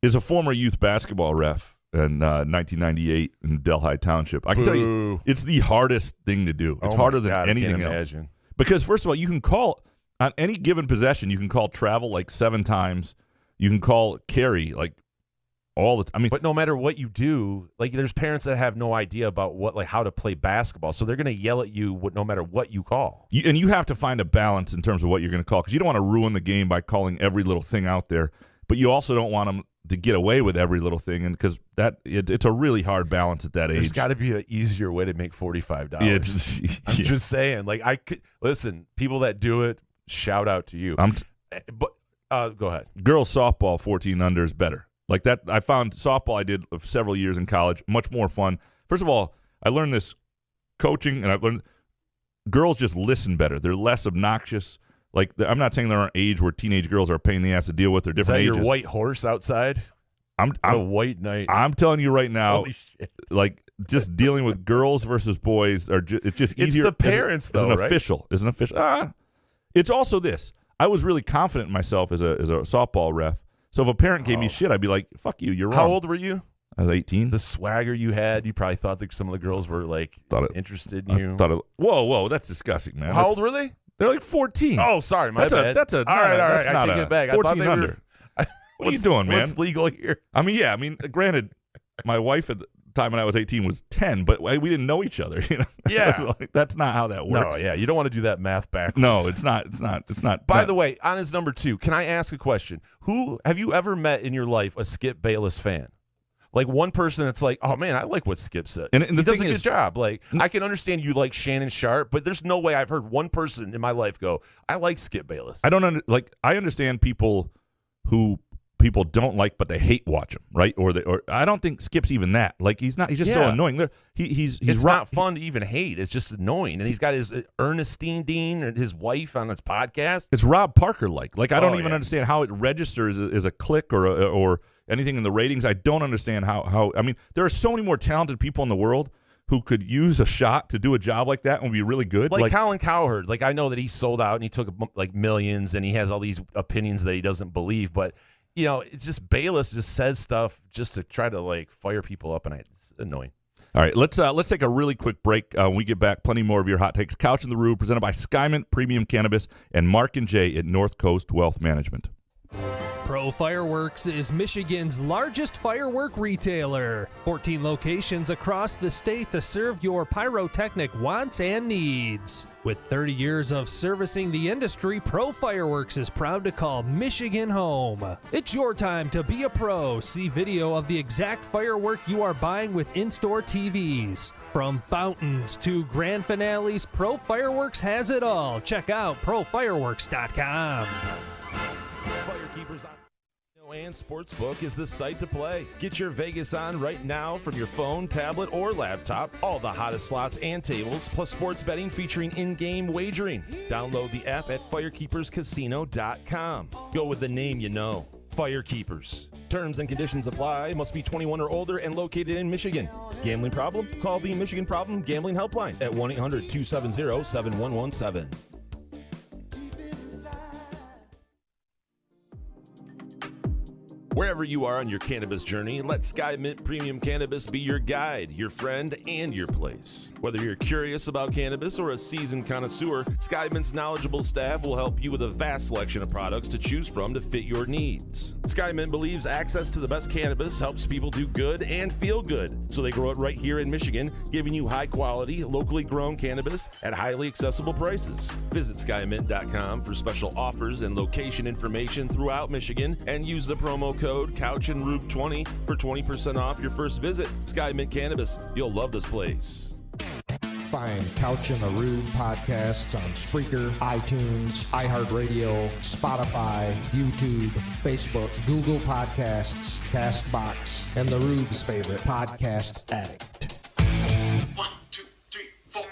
[SPEAKER 3] Is a former youth basketball ref in 1998 in Delhi Township. I can tell you, it's the hardest thing to do. It's harder than anything else. Because, first of all, you can call on any given possession, you can call travel like 7 times. You can call carry like all the time.
[SPEAKER 4] But no matter what you do, like, there's parents that have no idea about how to play basketball, so they're going to yell at you no matter what you call.
[SPEAKER 3] And you have to find a balance in terms of what you're going to call, because you don't want to ruin the game by calling every little thing out there, but you also don't want them to get away with every little thing, and because it's a really hard balance at that age.
[SPEAKER 4] There's got to be an easier way to make $45.
[SPEAKER 3] I'm
[SPEAKER 4] just saying. Like, listen, people that do it, shout out to you. But go ahead.
[SPEAKER 3] Girls softball 14 under is better. Like that, I found softball I did several years in college much more fun. First of all, I learned this coaching, and I've learned girls just listen better. They're less obnoxious. Like, I'm not saying there aren't age where teenage girls are a pain in the ass to deal with. They're different
[SPEAKER 4] Is that
[SPEAKER 3] ages.
[SPEAKER 4] your white horse outside?
[SPEAKER 3] I'm
[SPEAKER 4] a white knight.
[SPEAKER 3] I'm telling you right now,
[SPEAKER 4] Holy shit.
[SPEAKER 3] like, just dealing with girls versus boys it's just easier.
[SPEAKER 4] It's the parents, though, right?
[SPEAKER 3] As an official. It's also this. I was really confident in myself as a softball ref. So if a parent gave me shit, I'd be like, "Fuck you, you're wrong."
[SPEAKER 4] How old were you?
[SPEAKER 3] I was 18.
[SPEAKER 4] The swagger you had, you probably thought that some of the girls were like interested in you.
[SPEAKER 3] Whoa, that's disgusting, man.
[SPEAKER 4] How old were they?
[SPEAKER 3] They're like 14.
[SPEAKER 4] Oh, sorry, my bad.
[SPEAKER 3] All right.
[SPEAKER 4] I take it back.
[SPEAKER 3] 14
[SPEAKER 4] I thought they
[SPEAKER 3] under. What are you doing, man?
[SPEAKER 4] What's legal here?
[SPEAKER 3] I mean, granted, my wife at the time when I was 18 was 10, but we didn't know each other. You know?
[SPEAKER 4] Yeah.
[SPEAKER 3] That's not how that works.
[SPEAKER 4] No, yeah, you don't want to do that math backwards.
[SPEAKER 3] No, it's not.
[SPEAKER 4] By the way, on his number 2, can I ask a question? Who have you ever met in your life a Skip Bayless fan? Like one person that's like, oh man, I like what Skip said.
[SPEAKER 3] And
[SPEAKER 4] he does a good job. Like I can understand you like Shannon Sharp, but there's no way I've heard one person in my life go, I like Skip Bayless.
[SPEAKER 3] I understand people who people don't like, but they hate watch him, right? Or I don't think Skip's even that. Like he's just so annoying. He's
[SPEAKER 4] it's not fun to even hate. It's just annoying. And he's got his Ernestine Dean and his wife on his podcast.
[SPEAKER 3] It's Rob Parker like. Like I don't even understand how it registers as a click or anything in the ratings. I don't understand how. I mean, there are so many more talented people in the world who could use a shot to do a job like that and be really good.
[SPEAKER 4] Like Colin Cowherd. Like I know that he sold out and he took like millions and he has all these opinions that he doesn't believe, but you know, it's just Bayless just says stuff just to try to like fire people up, and it's annoying.
[SPEAKER 3] All right, let's take a really quick break. When we get back, plenty more of your hot takes. Couch in the Rube, presented by Skymint Premium Cannabis and Mark and Jay at North Coast Wealth Management.
[SPEAKER 7] Pro Fireworks is Michigan's largest firework retailer. 14 locations across the state to serve your pyrotechnic wants and needs. With 30 years of servicing the industry, Pro Fireworks is proud to call Michigan home. It's your time to be a pro. See video of the exact firework you are buying with in-store TVs. From fountains to grand finales, Pro Fireworks has it all. Check out profireworks.com.
[SPEAKER 4] Firekeepers and Sportsbook is the site to play. Get your Vegas on right now from your phone, tablet, or laptop. All the hottest slots and tables, plus sports betting featuring in-game wagering. Download the app at firekeeperscasino.com. Go with the name you know. Firekeepers. Terms and conditions apply. Must be 21 or older and located in Michigan. Gambling problem? Call the Michigan Problem Gambling Helpline at 1-800-270-7117. Wherever you are on your cannabis journey, let Skymint Premium Cannabis be your guide, your friend, and your place. Whether you're curious about cannabis or a seasoned connoisseur, Skymint's knowledgeable staff will help you with a vast selection of products to choose from to fit your needs. Skymint believes access to the best cannabis helps people do good and feel good, so they grow it right here in Michigan, giving you high-quality, locally grown cannabis at highly accessible prices. Visit skymint.com for special offers and location information throughout Michigan, and use the promo code CouchAndRube20 for 20% off your first visit. Skymint Cannabis. You'll love this place.
[SPEAKER 1] Find Couch in the Rube podcasts on Spreaker, iTunes, iHeartRadio, Spotify, YouTube, Facebook, Google Podcasts, CastBox, and the Rube's favorite podcast addict.
[SPEAKER 5] 1, 2, 3, 4.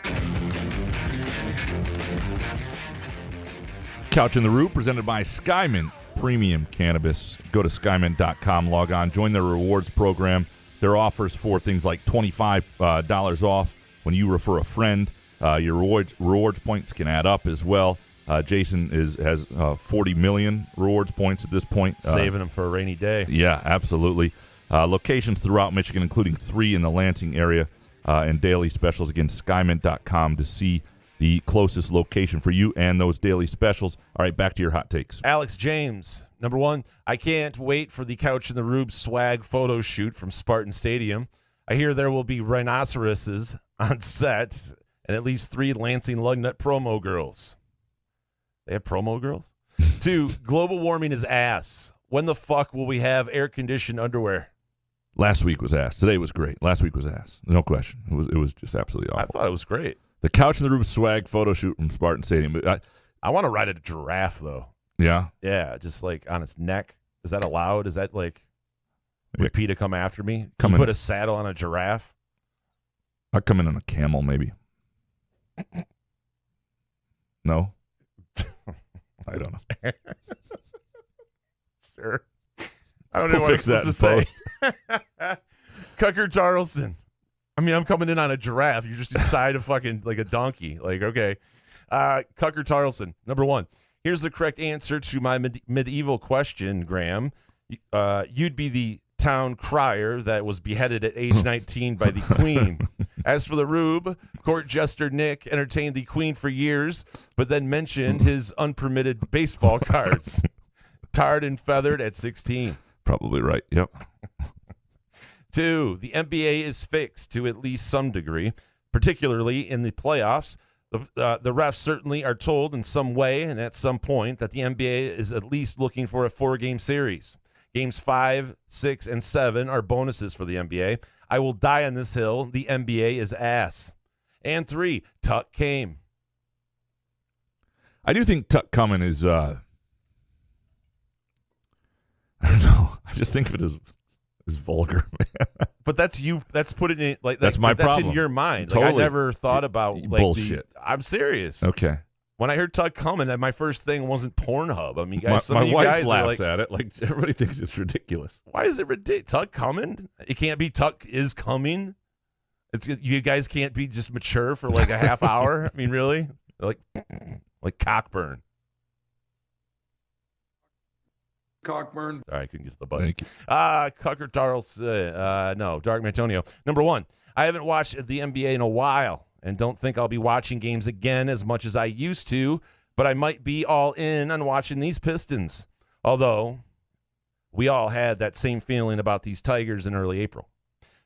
[SPEAKER 3] Couch in the Rube, presented by Skymint Premium Cannabis. Go to skymint.com, log on, join their rewards program. Their offers for things like $25 off when you refer a friend. Your rewards points can add up as well. Jason has 40 million rewards points at this point.
[SPEAKER 4] Saving them for a rainy day.
[SPEAKER 3] Yeah, absolutely. Locations throughout Michigan, including 3 in the Lansing area, and daily specials. Again, skymint.com to see the closest location for you and those daily specials. All right, back to your hot takes.
[SPEAKER 4] Alex James, number 1, I can't wait for the Couch in the Rube swag photo shoot from Spartan Stadium. I hear there will be rhinoceroses on set and at least 3 Lansing Lugnut promo girls. They have promo girls? 2, global warming is ass. When the fuck will we have air-conditioned underwear?
[SPEAKER 3] Last week was ass. Today was great. Last week was ass. No question. It was just absolutely awful.
[SPEAKER 4] I thought it was great.
[SPEAKER 3] The Couch in the Rube swag photo shoot from Spartan Stadium.
[SPEAKER 4] I want to ride a giraffe, though.
[SPEAKER 3] Yeah?
[SPEAKER 4] Yeah, just like on its neck. Is that allowed? Is that like, would PETA come after me? Put a saddle on a giraffe?
[SPEAKER 3] I'd come in on a camel, maybe. No? I don't know.
[SPEAKER 4] Sure. I don't
[SPEAKER 3] We'll
[SPEAKER 4] know what I'm
[SPEAKER 3] fix that
[SPEAKER 4] supposed
[SPEAKER 3] in
[SPEAKER 4] to say. Cucker Tarleton. I mean, I'm coming in on a giraffe. You just decide a fucking like a donkey. Like, okay. Cucker Tarleton, number 1. Here's the correct answer to my medieval question, Graham. You'd be the town crier that was beheaded at age 19 by the Queen. As for the Rube, court jester Nick entertained the Queen for years, but then mentioned his unpermitted baseball cards. Tarred and feathered at 16.
[SPEAKER 3] Probably right. Yep.
[SPEAKER 4] 2, the NBA is fixed to at least some degree, particularly in the playoffs. The refs certainly are told in some way and at some point that the NBA is at least looking for a 4-game series. Games 5, 6, and 7 are bonuses for the NBA. I will die on this hill. The NBA is ass. And 3, Tuck came.
[SPEAKER 3] I do think Tuck coming is, I don't know. I just think of it as vulgar.
[SPEAKER 4] But that's you. That's put it in like
[SPEAKER 3] that's my
[SPEAKER 4] that's
[SPEAKER 3] problem.
[SPEAKER 4] in your mind.
[SPEAKER 3] Totally.
[SPEAKER 4] Like, I never thought about like
[SPEAKER 3] bullshit.
[SPEAKER 4] I'm serious.
[SPEAKER 3] Okay.
[SPEAKER 4] When I heard Tuck coming, my first thing wasn't Pornhub. I mean, guys, some
[SPEAKER 3] my
[SPEAKER 4] of you
[SPEAKER 3] wife
[SPEAKER 4] guys
[SPEAKER 3] laughs
[SPEAKER 4] are like,
[SPEAKER 3] at it. Like everybody thinks it's ridiculous.
[SPEAKER 4] why is it ridiculous? Tuck coming? It can't be Tuck is coming. You guys can't be just mature for like a half hour. I mean, really? Like Cockburn.
[SPEAKER 5] Cockburn.
[SPEAKER 4] Sorry, I couldn't get to the button.
[SPEAKER 3] Thank you.
[SPEAKER 4] Cucker Tarles, no, Dark Antonio. Number 1, I haven't watched the NBA in a while and don't think I'll be watching games again as much as I used to, but I might be all in on watching these Pistons. Although, we all had that same feeling about these Tigers in early April.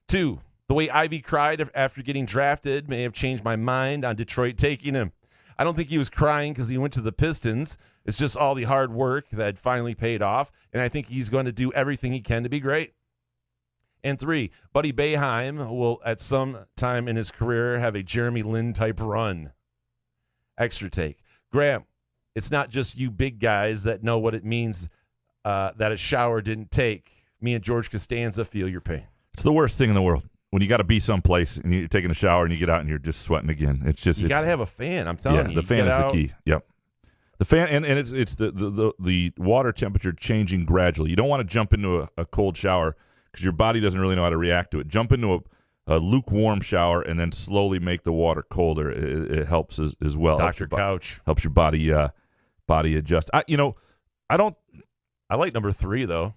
[SPEAKER 4] 2, the way Ivy cried after getting drafted may have changed my mind on Detroit taking him. I don't think he was crying because he went to the Pistons. It's just all the hard work that finally paid off, and I think he's going to do everything he can to be great. And 3, Buddy Boeheim will at some time in his career have a Jeremy Lin-type run. Extra take. Graham, it's not just you big guys that know what it means that a shower didn't take. Me and George Costanza feel your pain.
[SPEAKER 3] It's the worst thing in the world. When you got to be someplace and you're taking a shower and you get out and you're just sweating again. It's just
[SPEAKER 4] you got to have a fan. I'm telling you.
[SPEAKER 3] The fan is the key. Yep. The fan and it's the water temperature changing gradually. You don't want to jump into a cold shower because your body doesn't really know how to react to it. Jump into a lukewarm shower and then slowly make the water colder. It helps as well.
[SPEAKER 4] Dr. Couch
[SPEAKER 3] helps your body adjust. I
[SPEAKER 4] like number 3 though.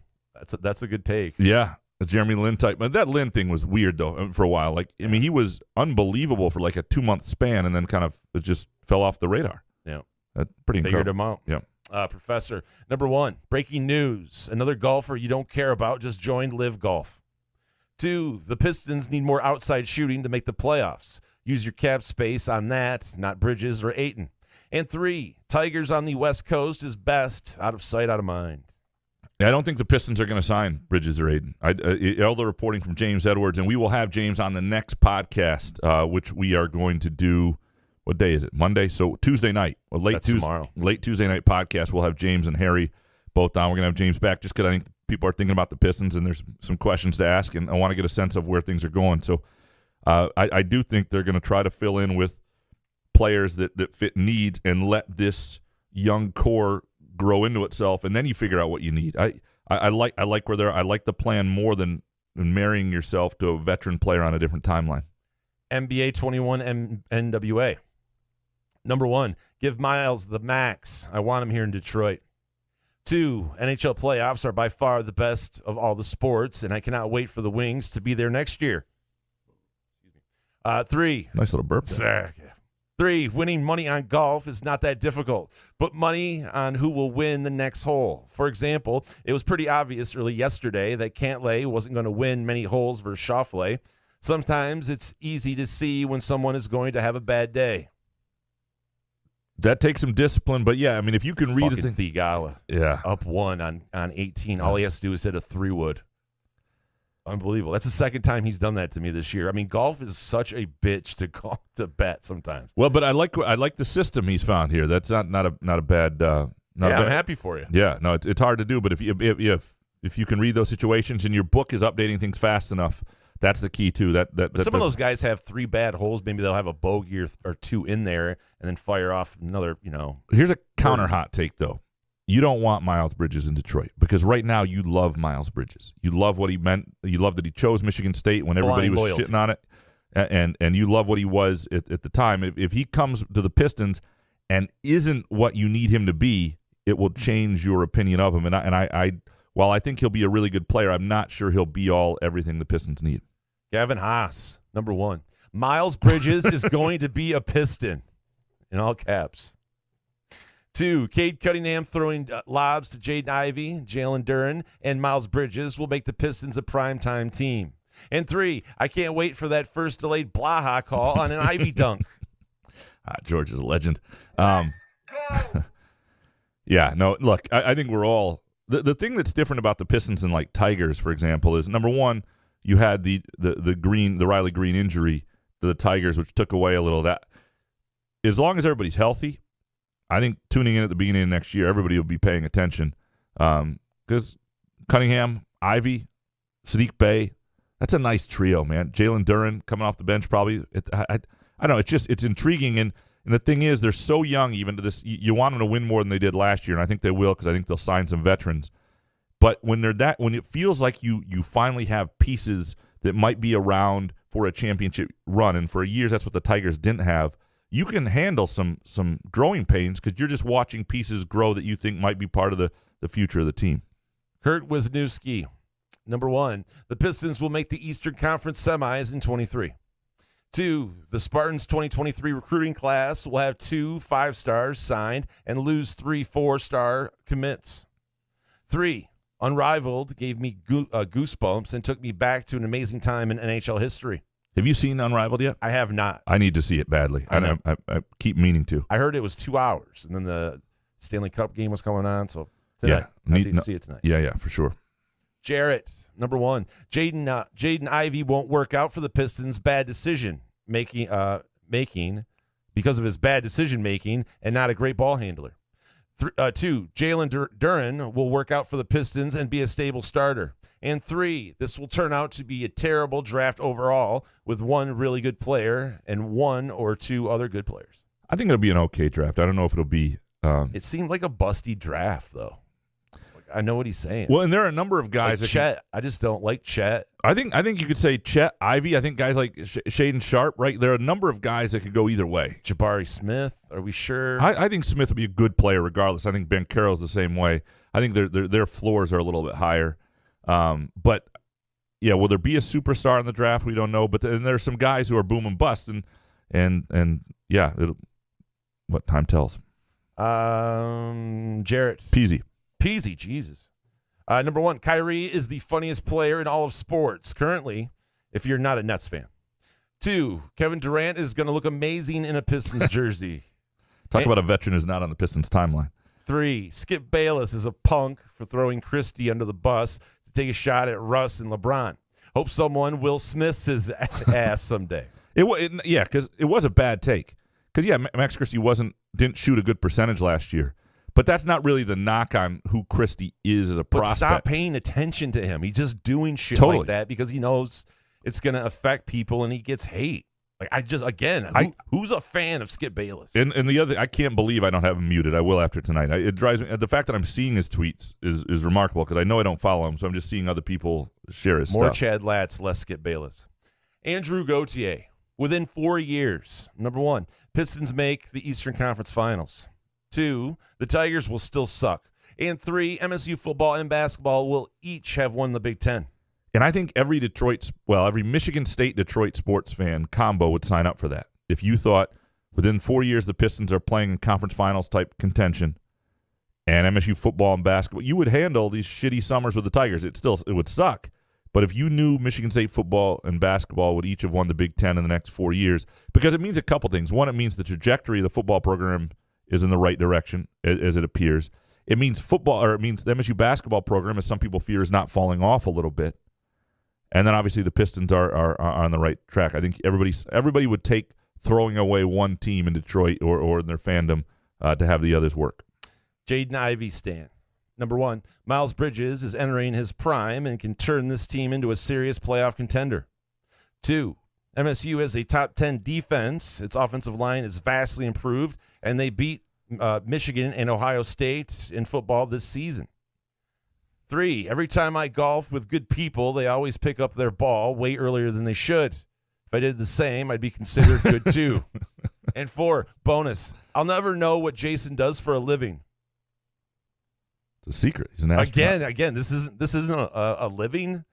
[SPEAKER 4] That's a good take.
[SPEAKER 3] Yeah. Jeremy Lin type. But that Lin thing was weird, though, for a while. Like, I mean, he was unbelievable for like a 2-month span, and then kind of it just fell off the radar.
[SPEAKER 4] Yeah.
[SPEAKER 3] Pretty
[SPEAKER 4] Figured
[SPEAKER 3] incredible.
[SPEAKER 4] him out.
[SPEAKER 3] Yeah.
[SPEAKER 4] Professor, number 1, breaking news. Another golfer you don't care about just joined Live Golf. 2, the Pistons need more outside shooting to make the playoffs. Use your cap space on that, not Bridges or Ayton. And 3, Tigers on the West Coast is best. Out of sight, out of mind.
[SPEAKER 3] I don't think the Pistons are going to sign Bridges or Ayton. All the reporting from James Edwards, and we will have James on the next podcast, which we are going to do. What day is it? Monday? So Tuesday night.
[SPEAKER 4] Tomorrow.
[SPEAKER 3] Late Tuesday night podcast. We'll have James and Harry both on. We're going to have James back just because I think people are thinking about the Pistons, and there's some questions to ask, and I want to get a sense of where things are going. So I do think they're going to try to fill in with players that fit needs and let this young core grow into itself, and then you figure out what you need. I like where they're. I like the plan more than marrying yourself to a veteran player on a different timeline.
[SPEAKER 4] NBA 21 NWA. Number 1, give Miles the max. I want him here in Detroit. 2, NHL playoffs are by far the best of all the sports, and I cannot wait for the Wings to be there next year. 3.
[SPEAKER 3] Nice little burp there.
[SPEAKER 4] 3, winning money on golf is not that difficult. Put money on who will win the next hole. For example, it was pretty obvious early yesterday that Cantlay wasn't going to win many holes versus Schauffele. Sometimes it's easy to see when someone is going to have a bad day.
[SPEAKER 3] That takes some discipline, but yeah, I mean, if you can read
[SPEAKER 4] Fucking
[SPEAKER 3] the thing,
[SPEAKER 4] Thigala.
[SPEAKER 3] yeah,
[SPEAKER 4] Up 1 on 18. All he has to do is hit a 3-wood. Unbelievable. That's the second time he's done that to me this year. I mean, golf is such a bitch to bet sometimes.
[SPEAKER 3] Well, but I like the system he's found here. That's not a bad. I'm
[SPEAKER 4] happy for you.
[SPEAKER 3] Yeah, no, it's hard to do, but if you can read those situations and your book is updating things fast enough That's the key too. That
[SPEAKER 4] some of those guys have 3 bad holes. Maybe they'll have a bogey or 2 in there, and then fire off another.
[SPEAKER 3] Here's a counter hot take though. You don't want Miles Bridges in Detroit because right now you love Miles Bridges. You love what he meant. You love that he chose Michigan State when everybody was shitting on it, and you love what he was at the time. If he comes to the Pistons and isn't what you need him to be, it will change your opinion of him. And I while I think he'll be a really good player, I'm not sure he'll be everything the Pistons need.
[SPEAKER 4] Gavin Haas, number 1. Miles Bridges is going to be a Piston, in all caps. 2, Cade Cunningham throwing lobs to Jaden Ivey, Jalen Duren, and Miles Bridges will make the Pistons a primetime team. And 3, I can't wait for that first delayed Blaha call on an Ivy dunk.
[SPEAKER 3] George is a legend. Yeah, no, look, I think we're all the thing that's different about the Pistons and like Tigers, for example, is number 1, you had the Riley Green injury to the Tigers, which took away a little of that. As long as everybody's healthy, I think tuning in at the beginning of next year, everybody will be paying attention because Cunningham, Ivy, Sadiq Bey, that's a nice trio, man. Jalen Duren coming off the bench probably. I don't know. It's intriguing. And the thing is, they're so young even to this. You want them to win more than they did last year, and I think they will because I think they'll sign some veterans. But when it feels like you finally have pieces that might be around for a championship run, and for years that's what the Tigers didn't have, you can handle some growing pains because you're just watching pieces grow that you think might be part of the future of the team.
[SPEAKER 4] Kurt Wisniewski, number 1, the Pistons will make the Eastern Conference semis in 23. 2, the Spartans' 2023 recruiting class will have 2 5-stars signed and lose 3 4-star commits. 3, Unrivaled gave me goosebumps and took me back to an amazing time in NHL history.
[SPEAKER 3] Have you seen Unrivaled yet?
[SPEAKER 4] I have not.
[SPEAKER 3] I need to see it badly. I keep meaning to.
[SPEAKER 4] I heard it was 2 hours, and then the Stanley Cup game was going on, so tonight, I need to see it tonight.
[SPEAKER 3] Yeah, for sure.
[SPEAKER 4] Jarrett, number 1. Jaden Ivey won't work out for the Pistons' bad decision making because of his bad decision making and not a great ball handler. 2, Jalen Duren will work out for the Pistons and be a stable starter. And 3, this will turn out to be a terrible draft overall with 1 really good player and 1 or 2 other good players.
[SPEAKER 3] I think it'll be an okay draft. I don't know if it'll be.
[SPEAKER 4] It seemed like a busty draft, though. I know what he's saying.
[SPEAKER 3] Well, and there are a number of guys.
[SPEAKER 4] Like Chet. I just don't like Chet.
[SPEAKER 3] I think you could say Chet, Ivy. I think guys like Shaden Sharp, right? There are a number of guys that could go either way.
[SPEAKER 4] Jabari Smith, are we sure?
[SPEAKER 3] I think Smith will be a good player regardless. I think Ben Carroll's the same way. I think their floors are a little bit higher. But yeah, will there be a superstar in the draft? We don't know. But then there are some guys who are boom and bust, and yeah, what time tells.
[SPEAKER 4] Jarrett Peasy, Jesus. Number 1, Kyrie is the funniest player in all of sports currently, if you're not a Nets fan. 2, Kevin Durant is going to look amazing in a Pistons jersey.
[SPEAKER 3] Talk about a veteran who's not on the Pistons timeline.
[SPEAKER 4] 3, Skip Bayless is a punk for throwing Christie under the bus to take a shot at Russ and LeBron. Hope someone Will Smiths his ass someday.
[SPEAKER 3] Yeah, because it was a bad take. Because, yeah, Max Christie didn't shoot a good percentage last year. But that's not really the knock on who Christie is as a prospect.
[SPEAKER 4] But stop paying attention to him. He's just doing shit like that because he knows it's going to affect people and he gets hate. Like who's a fan of Skip Bayless?
[SPEAKER 3] And the other, I can't believe I don't have him muted. I will after tonight. It drives me. The fact that I'm seeing his tweets is remarkable because I know I don't follow him, so I'm just seeing other people share his
[SPEAKER 4] More
[SPEAKER 3] stuff.
[SPEAKER 4] Chad Latz, less Skip Bayless. Andrew Gauthier. Within 4 years, number 1, Pistons make the Eastern Conference Finals. 2, the Tigers will still suck. And 3, MSU football and basketball will each have won the Big Ten.
[SPEAKER 3] And I think every Michigan State Detroit sports fan combo would sign up for that. If you thought within 4 years the Pistons are playing in conference finals type contention and MSU football and basketball, you would handle these shitty summers with the Tigers. It would suck. But if you knew Michigan State football and basketball would each have won the Big Ten in the next 4 years, because it means a couple things. One, it means the trajectory of the football program is in the right direction, as it appears. It means the MSU basketball program, as some people fear, is not falling off a little bit. And then obviously the Pistons are on the right track. I think everybody would take throwing away one team in Detroit or in their fandom to have the others work.
[SPEAKER 4] Jaden Ivey stan. Number 1, Miles Bridges is entering his prime and can turn this team into a serious playoff contender. 2, MSU has a top 10 defense. Its offensive line is vastly improved, and they beat Michigan and Ohio State in football this season. 3, every time I golf with good people, they always pick up their ball way earlier than they should. If I did the same, I'd be considered good too. And 4, bonus, I'll never know what Jason does for a living.
[SPEAKER 3] It's a secret. He's an astronaut.
[SPEAKER 4] Again, this isn't a living.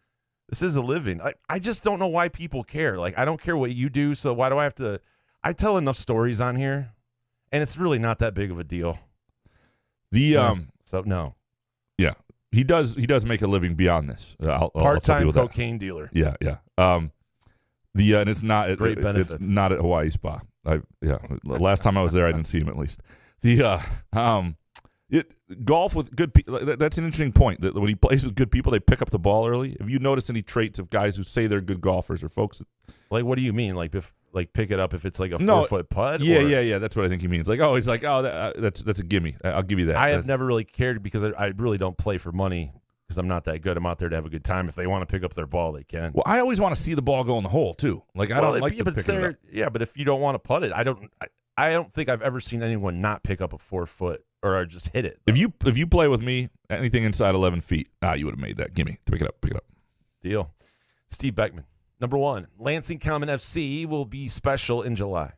[SPEAKER 4] This is a living. I just don't know why people care. Like, I don't care what you do, so why do I have to? I tell enough stories on here, and it's really not that big of a deal. So no.
[SPEAKER 3] Yeah, he does make a living beyond this.
[SPEAKER 4] Part-time cocaine dealer.
[SPEAKER 3] Yeah. And it's not
[SPEAKER 4] great benefits.
[SPEAKER 3] It's not at Hawaii Spa. Last time I was there, I didn't see him at least. Golf with good people, that's an interesting point. That when he plays with good people, they pick up the ball early. Have you noticed any traits of guys who say they're good golfers or folks?
[SPEAKER 4] Like, what do you mean? Like, pick it up if it's like a 4-foot putt?
[SPEAKER 3] Yeah. That's what I think he means. Like, that's a gimme. I'll give you that.
[SPEAKER 4] I have never really cared because I really don't play for money because I'm not that good. I'm out there to have a good time. If they want to pick up their ball, they can.
[SPEAKER 3] Well, I always want to see the ball go in the hole too. Like, I don't like to pick it up.
[SPEAKER 4] Yeah, but if you don't want to putt it, I don't think I've ever seen anyone not pick up a 4-foot or just hit it.
[SPEAKER 3] If you play with me, anything inside 11 feet, you would have made that. Gimme. Pick it up.
[SPEAKER 4] Deal. Steve Beckman. Number 1, Lansing Common FC will be special in July.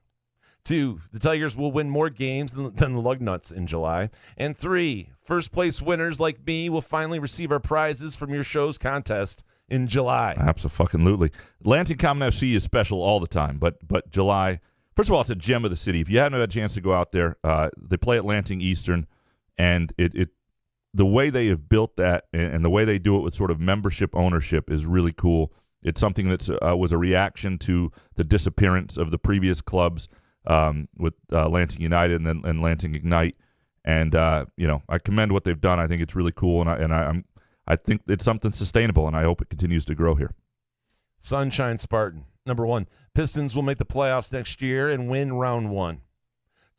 [SPEAKER 4] 2, the Tigers will win more games than the Lugnuts in July. And 3, first place winners like me will finally receive our prizes from your show's contest in July.
[SPEAKER 3] Absolutely. Lansing Common FC is special all the time, but July. First of all, it's a gem of the city. If you haven't had a chance to go out there, they play at Lansing Eastern, and the way they have built that and the way they do it with sort of membership ownership is really cool. It's something that was a reaction to the disappearance of the previous clubs with Lansing United and Lansing Ignite, and I commend what they've done. I think it's really cool, and I think it's something sustainable, and I hope it continues to grow here.
[SPEAKER 4] Sunshine Spartan. Number 1, Pistons will make the playoffs next year and win round 1.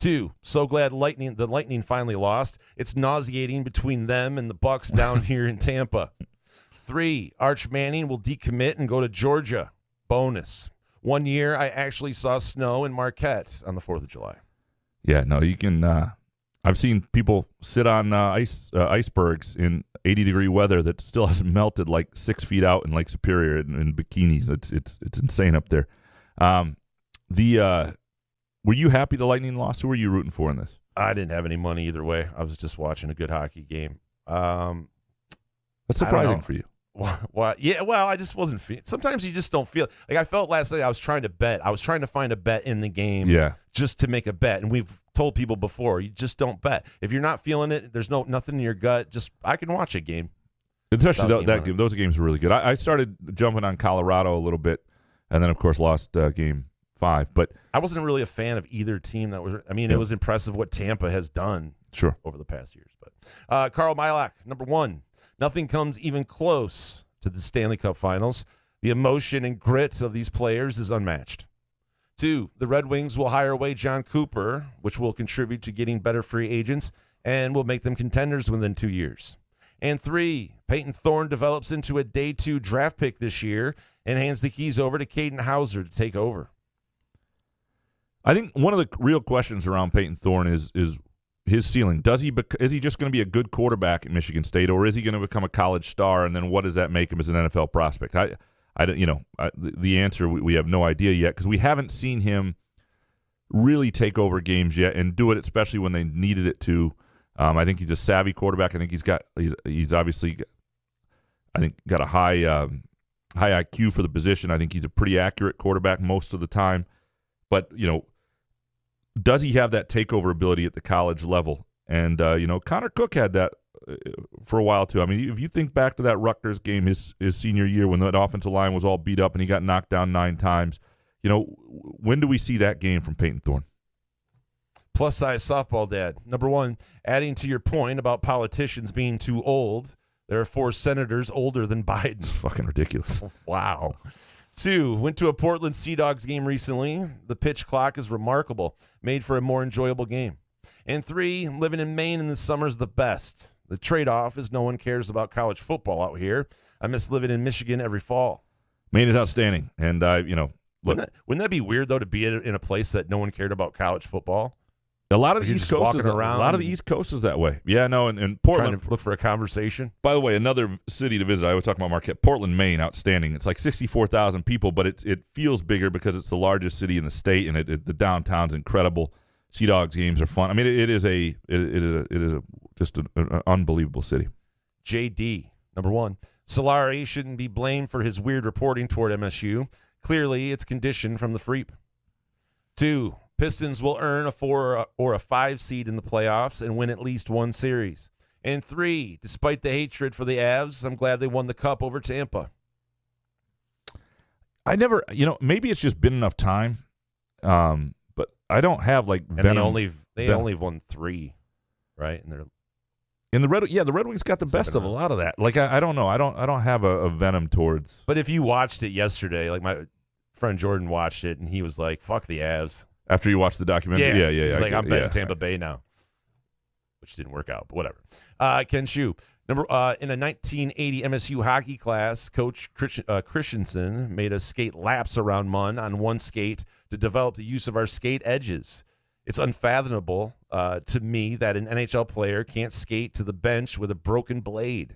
[SPEAKER 4] 2, so glad the Lightning finally lost. It's nauseating between them and the Bucks down here in Tampa. 3, Arch Manning will decommit and go to Georgia. Bonus. 1 year, I actually saw snow in Marquette on the 4th of July.
[SPEAKER 3] Yeah, no, you can. I've seen people sit on icebergs in 80-degree weather that still hasn't melted like 6 feet out in Lake Superior in bikinis. It's insane up there. Were you happy the Lightning lost? Who were you rooting for in this?
[SPEAKER 4] I didn't have any money either way. I was just watching a good hockey game.
[SPEAKER 3] That's surprising for you.
[SPEAKER 4] Well, yeah. Well, I just wasn't feeling. Sometimes you just don't feel like I felt last night. I was trying to bet. I was trying to find a bet in the game.
[SPEAKER 3] Yeah. Just
[SPEAKER 4] to make a bet, and we've told people before, you just don't bet if you're not feeling it. There's nothing in your gut. Just I can watch a game.
[SPEAKER 3] Especially that game. Those games were really good. I started jumping on Colorado a little bit, and then of course lost game 5. But
[SPEAKER 4] I wasn't really a fan of either team. It was impressive what Tampa has done.
[SPEAKER 3] Sure.
[SPEAKER 4] Over the past years. But Carl Milak, number 1. Nothing comes even close to the Stanley Cup Finals. The emotion and grit of these players is unmatched. 2, the Red Wings will hire away John Cooper, which will contribute to getting better free agents and will make them contenders within 2 years. And 3, Peyton Thorne develops into a day 2 draft pick this year and hands the keys over to Caden Hauser to take over.
[SPEAKER 3] I think one of the real questions around Peyton Thorne is his ceiling. Is he just going to be a good quarterback at Michigan State, or is he going to become a college star? And then what does that make him as an NFL prospect? The answer we have no idea yet because we haven't seen him really take over games yet and do it, especially when they needed it to. I think he's a savvy quarterback. I think he's obviously got a high IQ for the position. I think he's a pretty accurate quarterback most of the time, but does he have that takeover ability at the college level? And, Connor Cook had that for a while, too. I mean, if you think back to that Rutgers game his senior year when that offensive line was all beat up and he got knocked down 9 times, when do we see that game from Peyton Thorne?
[SPEAKER 4] Plus-size softball dad. Number 1, adding to your point about politicians being too old, there are 4 senators older than Biden.
[SPEAKER 3] It's fucking ridiculous.
[SPEAKER 4] Wow. 2, went to a Portland Sea Dogs game recently. The pitch clock is remarkable, made for a more enjoyable game. And 3, living in Maine in the summer is the best. The trade-off is no one cares about college football out here. I miss living in Michigan every fall.
[SPEAKER 3] Maine is outstanding, and look,
[SPEAKER 4] wouldn't that be weird though to be in a place that no one cared about college football?
[SPEAKER 3] A lot of the
[SPEAKER 4] You're
[SPEAKER 3] East
[SPEAKER 4] just
[SPEAKER 3] Coast is
[SPEAKER 4] walking around
[SPEAKER 3] a lot of the East Coast is that way. Yeah, no, and Portland.
[SPEAKER 4] Trying to look for a conversation.
[SPEAKER 3] By the way, another city to visit. I was talking about Marquette, Portland, Maine, outstanding. It's like 64,000 people, but it feels bigger because it's the largest city in the state, and the downtown's incredible. Sea Dogs games are fun. I mean, it is just an unbelievable city.
[SPEAKER 4] JD, number 1. Solari shouldn't be blamed for his weird reporting toward MSU. Clearly, it's conditioned from the Freep. 2. Pistons will earn a 4 or a 5 seed in the playoffs and win at least one series. And 3, despite the hatred for the Avs, I'm glad they won the cup over Tampa.
[SPEAKER 3] I never, maybe it's just been enough time, but I don't have like venom.
[SPEAKER 4] And they only won 3, right? And
[SPEAKER 3] the Red Wings got the best of a lot of that. Like I don't know, I don't have a venom towards.
[SPEAKER 4] But if you watched it yesterday, like my friend Jordan watched it, and he was like, "Fuck the Avs."
[SPEAKER 3] After you watched the documentary? Yeah.
[SPEAKER 4] He's like, I'm betting Tampa Bay now, which didn't work out, but whatever. Ken Shue. In a 1980 MSU hockey class, Coach Christensen made us skate laps around Munn on one skate to develop the use of our skate edges. It's unfathomable to me that an NHL player can't skate to the bench with a broken blade.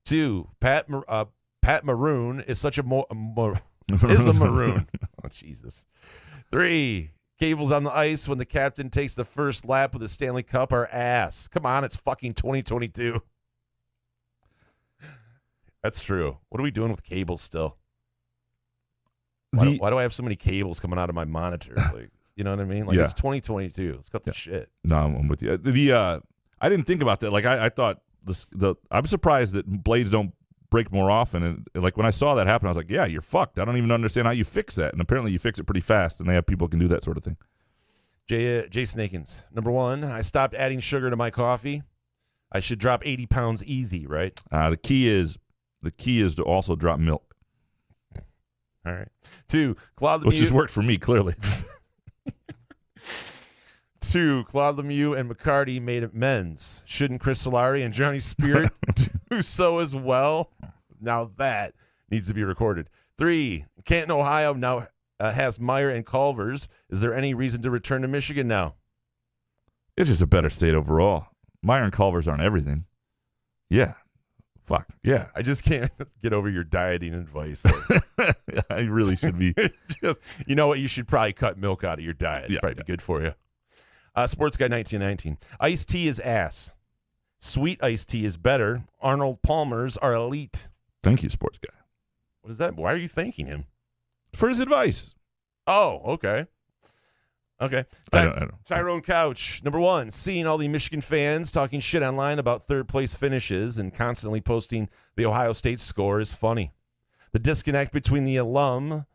[SPEAKER 4] 2, Pat Maroon is such a is a maroon. Oh, Jesus. 3, cables on the ice when the captain takes the first lap of the Stanley Cup are ass. Come on, it's fucking 2022. That's true. What are we doing with cables still? Why do I have so many cables coming out of my monitor? Like, you know what I mean? Like, it's 2022. Let's cut the shit.
[SPEAKER 3] No, I'm with you. I didn't think about that. Like I thought I'm surprised that blades don't break more often. And like when I saw that happen, I was like, yeah, you're fucked. I don't even understand how you fix that. And apparently you fix it pretty fast, and they have people who can do that sort of thing.
[SPEAKER 4] Jay Snakins. Number 1, I stopped adding sugar to my coffee. I should drop 80 pounds easy, right?
[SPEAKER 3] The key is to also drop milk.
[SPEAKER 4] All right. 2, Claude Lemieux.
[SPEAKER 3] Which has worked for me, clearly.
[SPEAKER 4] 2, Claude Lemieux and McCarty made amends. Shouldn't Chris Solari and Johnny Spirit do so as well? Now that needs to be recorded. 3, Canton, Ohio now has Meyer and Culver's. Is there any reason to return to Michigan now?
[SPEAKER 3] It's just a better state overall. Meyer and Culver's aren't everything. Yeah. Fuck. Yeah.
[SPEAKER 4] I just can't get over your dieting advice.
[SPEAKER 3] I really should be.
[SPEAKER 4] You know what? You should probably cut milk out of your diet. It'd probably be good for you. Sports Guy 1919. Iced tea is ass. Sweet iced tea is better. Arnold Palmer's are elite.
[SPEAKER 3] Thank you, Sports Guy.
[SPEAKER 4] What is that? Why are you thanking him?
[SPEAKER 3] For his advice.
[SPEAKER 4] Oh, okay. Okay.
[SPEAKER 3] I don't.
[SPEAKER 4] Tyrone Couch. Number 1, seeing all the Michigan fans talking shit online about third-place finishes and constantly posting the Ohio State score is funny. The disconnect between their alum,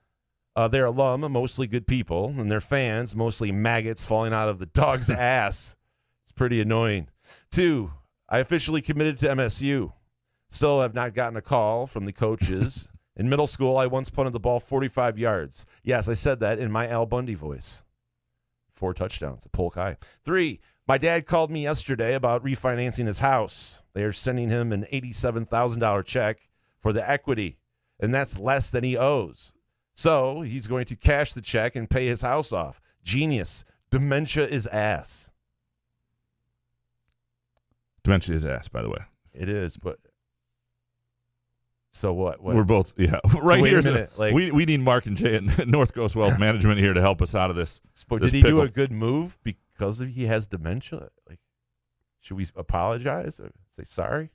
[SPEAKER 4] mostly good people, and their fans, mostly maggots falling out of the dog's ass. It's pretty annoying. 2, I officially committed to MSU. Still have not gotten a call from the coaches. In middle school, I once punted the ball 45 yards. Yes, I said that in my Al Bundy voice. 4 touchdowns at Polk High. 3, my dad called me yesterday about refinancing his house. They are sending him an $87,000 check for the equity, and that's less than he owes. So he's going to cash the check and pay his house off. Genius. Dementia is ass.
[SPEAKER 3] Dementia is ass, by the way.
[SPEAKER 4] It is, but so what?
[SPEAKER 3] We're both, right
[SPEAKER 4] so
[SPEAKER 3] here.
[SPEAKER 4] A minute,
[SPEAKER 3] we need Mark and Jay at North Coast Wealth Management here to help us out of this.
[SPEAKER 4] Did he do a good move because he has dementia? Like, should we apologize or say sorry?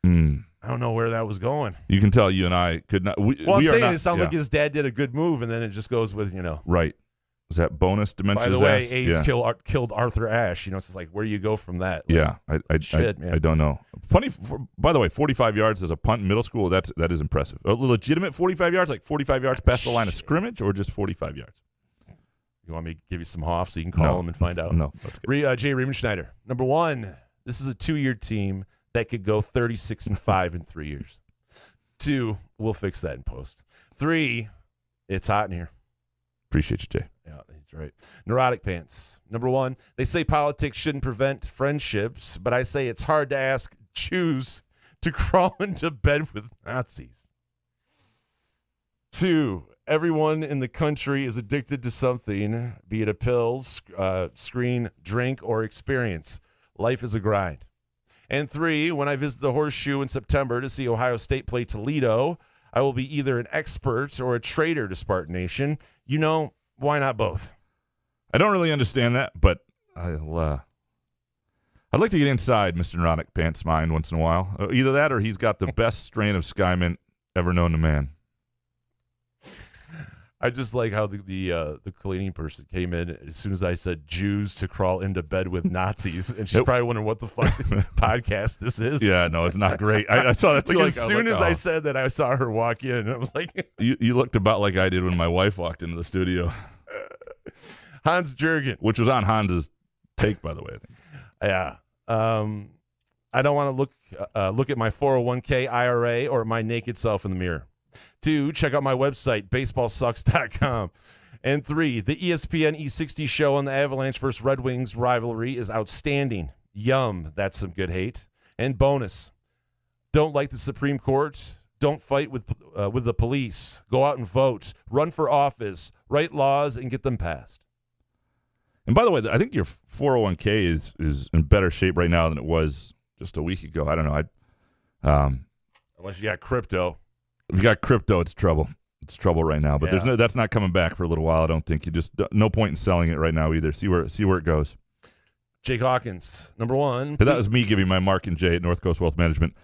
[SPEAKER 4] I don't know where that was going.
[SPEAKER 3] You can tell you and I could not.
[SPEAKER 4] It sounds like his dad did a good move, and then it just goes with,
[SPEAKER 3] Right. Is that bonus dementia?
[SPEAKER 4] By the way, AIDS killed Arthur Ashe. It's like, where do you go from that?
[SPEAKER 3] Like, I don't know. Funny, by the way, 45 yards as a punt in middle school, that is impressive. A legitimate 45 yards, like 45 yards past the line of scrimmage, or just 45 yards?
[SPEAKER 4] You want me to give you some Hoff so you can call him and find out?
[SPEAKER 3] No.
[SPEAKER 4] Jay Riemenschneider. Number 1, this is a 2-year team that could go 36-5 in 3 years. 2, we'll fix that in post. 3, it's hot in here.
[SPEAKER 3] Appreciate you, Jay.
[SPEAKER 4] Yeah, that's right. Neurotic Pants. Number 1, they say politics shouldn't prevent friendships, but I say it's hard to ask Jews to crawl into bed with Nazis. 2, everyone in the country is addicted to something, be it a pill, screen, drink, or experience. Life is a grind. And 3, when I visit the Horseshoe in September to see Ohio State play Toledo, I will be either an expert or a traitor to Spartan Nation. You know, why not both?
[SPEAKER 3] I don't really understand that, but I'd like to get inside Mr. Neurotic Pants' mind once in a while. Either that or he's got the best strain of Skymint ever known to man.
[SPEAKER 4] I just like how the cleaning person came in as soon as I said Jews to crawl into bed with Nazis, and she's probably wondering what the fuck podcast this is.
[SPEAKER 3] Yeah, no, it's not great. I saw that too.
[SPEAKER 4] Like, as soon as I said that, I saw her walk in, and I was like,
[SPEAKER 3] you looked about like I did when my wife walked into the studio.
[SPEAKER 4] Hans Jurgen,
[SPEAKER 3] which was on Hans's take, by the way. I think.
[SPEAKER 4] Yeah. I don't want to look at my 401k, IRA, or my naked self in the mirror. 2, check out my website, baseballsucks.com. And 3, the ESPN E60 show on the Avalanche versus Red Wings rivalry is outstanding. Yum, that's some good hate. And bonus, don't like the Supreme Court, don't fight with the police. Go out and vote, run for office, write laws, and get them passed.
[SPEAKER 3] And by the way, I think your 401k is in better shape right now than it was just a week ago. I don't know.
[SPEAKER 4] Unless you got crypto.
[SPEAKER 3] If you got crypto, it's trouble. It's trouble right now. But
[SPEAKER 4] Yeah.
[SPEAKER 3] that's not coming back for a little while. I don't think. You just no point in selling it right now either. See where it goes.
[SPEAKER 4] Jake Hawkins, number 1.
[SPEAKER 3] But that was me giving my Mark and Jay at North Coast Wealth Management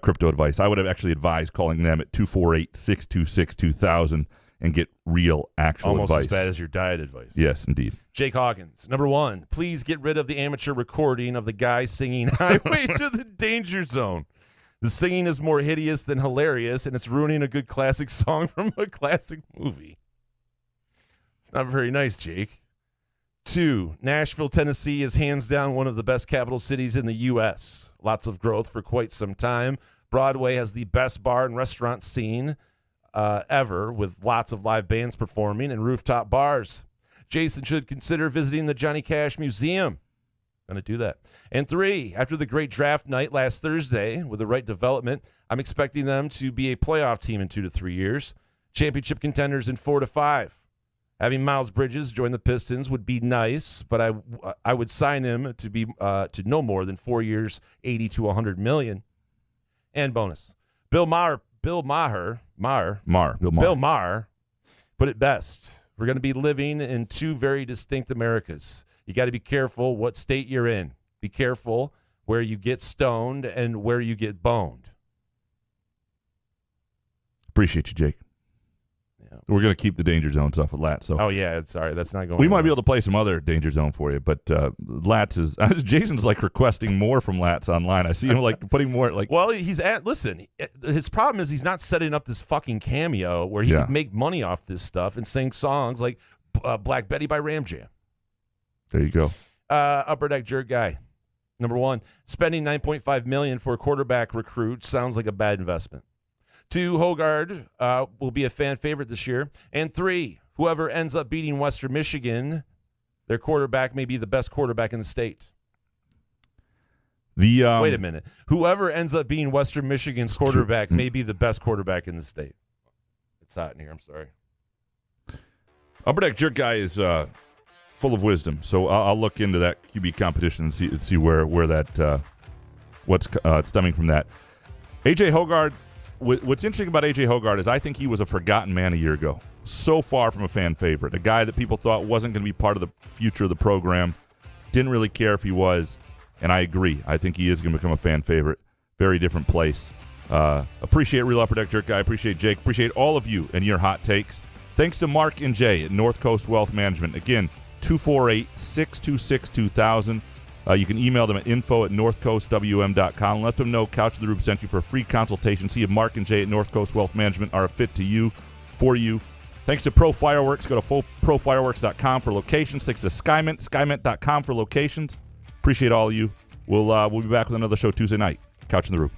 [SPEAKER 3] crypto advice. I would have actually advised calling them at 248-626-2000 and get real actual
[SPEAKER 4] almost
[SPEAKER 3] advice.
[SPEAKER 4] as bad as your diet advice.
[SPEAKER 3] Yes, indeed.
[SPEAKER 4] Jake Hawkins, number 1. Please get rid of the amateur recording of the guy singing Highway to the Danger Zone. The singing is more hideous than hilarious, and it's ruining a good classic song from a classic movie. It's not very nice, Jake. 2, Nashville, Tennessee is hands down one of the best capital cities in the U.S. Lots of growth for quite some time. Broadway has the best bar and restaurant scene ever, with lots of live bands performing and rooftop bars. Jason should consider visiting the Johnny Cash Museum. Going to do that. And 3, after the great draft night last Thursday with the right development, I'm expecting them to be a playoff team in 2 to 3 years. Championship contenders in 4 to 5. Having Miles Bridges join the Pistons would be nice, but I would sign him to be to no more than 4 years, $80 to $100 million. And bonus, Bill Maher put it best. We're going to be living in 2 very distinct Americas. You got to be careful what state you're in. Be careful where you get stoned and where you get boned.
[SPEAKER 3] Appreciate you, Jake. Yeah. We're going to keep the Danger Zone stuff with Lat. So.
[SPEAKER 4] Oh, yeah. Sorry. That's not going
[SPEAKER 3] We might be able to play some other Danger Zone for you, but Lats is – Jason's like requesting more from Lats online. I see him like putting more like –
[SPEAKER 4] Well, listen, his problem is he's not setting up this fucking cameo where he could make money off this stuff and sing songs like Black Betty by Ram Jam.
[SPEAKER 3] There you go.
[SPEAKER 4] Upper Deck Jerk Guy. Number 1, spending $9.5 million for a quarterback recruit sounds like a bad investment. 2, Hoggard will be a fan favorite this year. And 3, whoever ends up beating Western Michigan, their quarterback may be the best quarterback in the state. Wait a minute. Whoever ends up being Western Michigan's quarterback may be the best quarterback in the state. It's hot in here. I'm sorry.
[SPEAKER 3] Upper Deck Jerk Guy is full of wisdom, so I'll look into that QB competition and see where that what's stemming from that. AJ Hoggard. What's interesting about AJ Hoggard is I think he was a forgotten man a year ago. So far from a fan favorite, a guy that people thought wasn't going to be part of the future of the program. Didn't really care if he was, and I agree. I think he is going to become a fan favorite. Very different place. Appreciate Real Upper Deck Jerk Guy. Appreciate Jake. Appreciate all of you and your hot takes. Thanks to Mark and Jay at North Coast Wealth Management. Again, 248-626-2000. You can email them at info@northcoastwm.com. Let them know Couch of the Rube sent you for a free consultation. See if Mark and Jay at North Coast Wealth Management are a fit to you, for you. Thanks to Pro Fireworks. Go to profireworks.com for locations. Thanks to Skymint, skymint.com for locations. Appreciate all of you. We'll be back with another show Tuesday night. Couch of the Rube.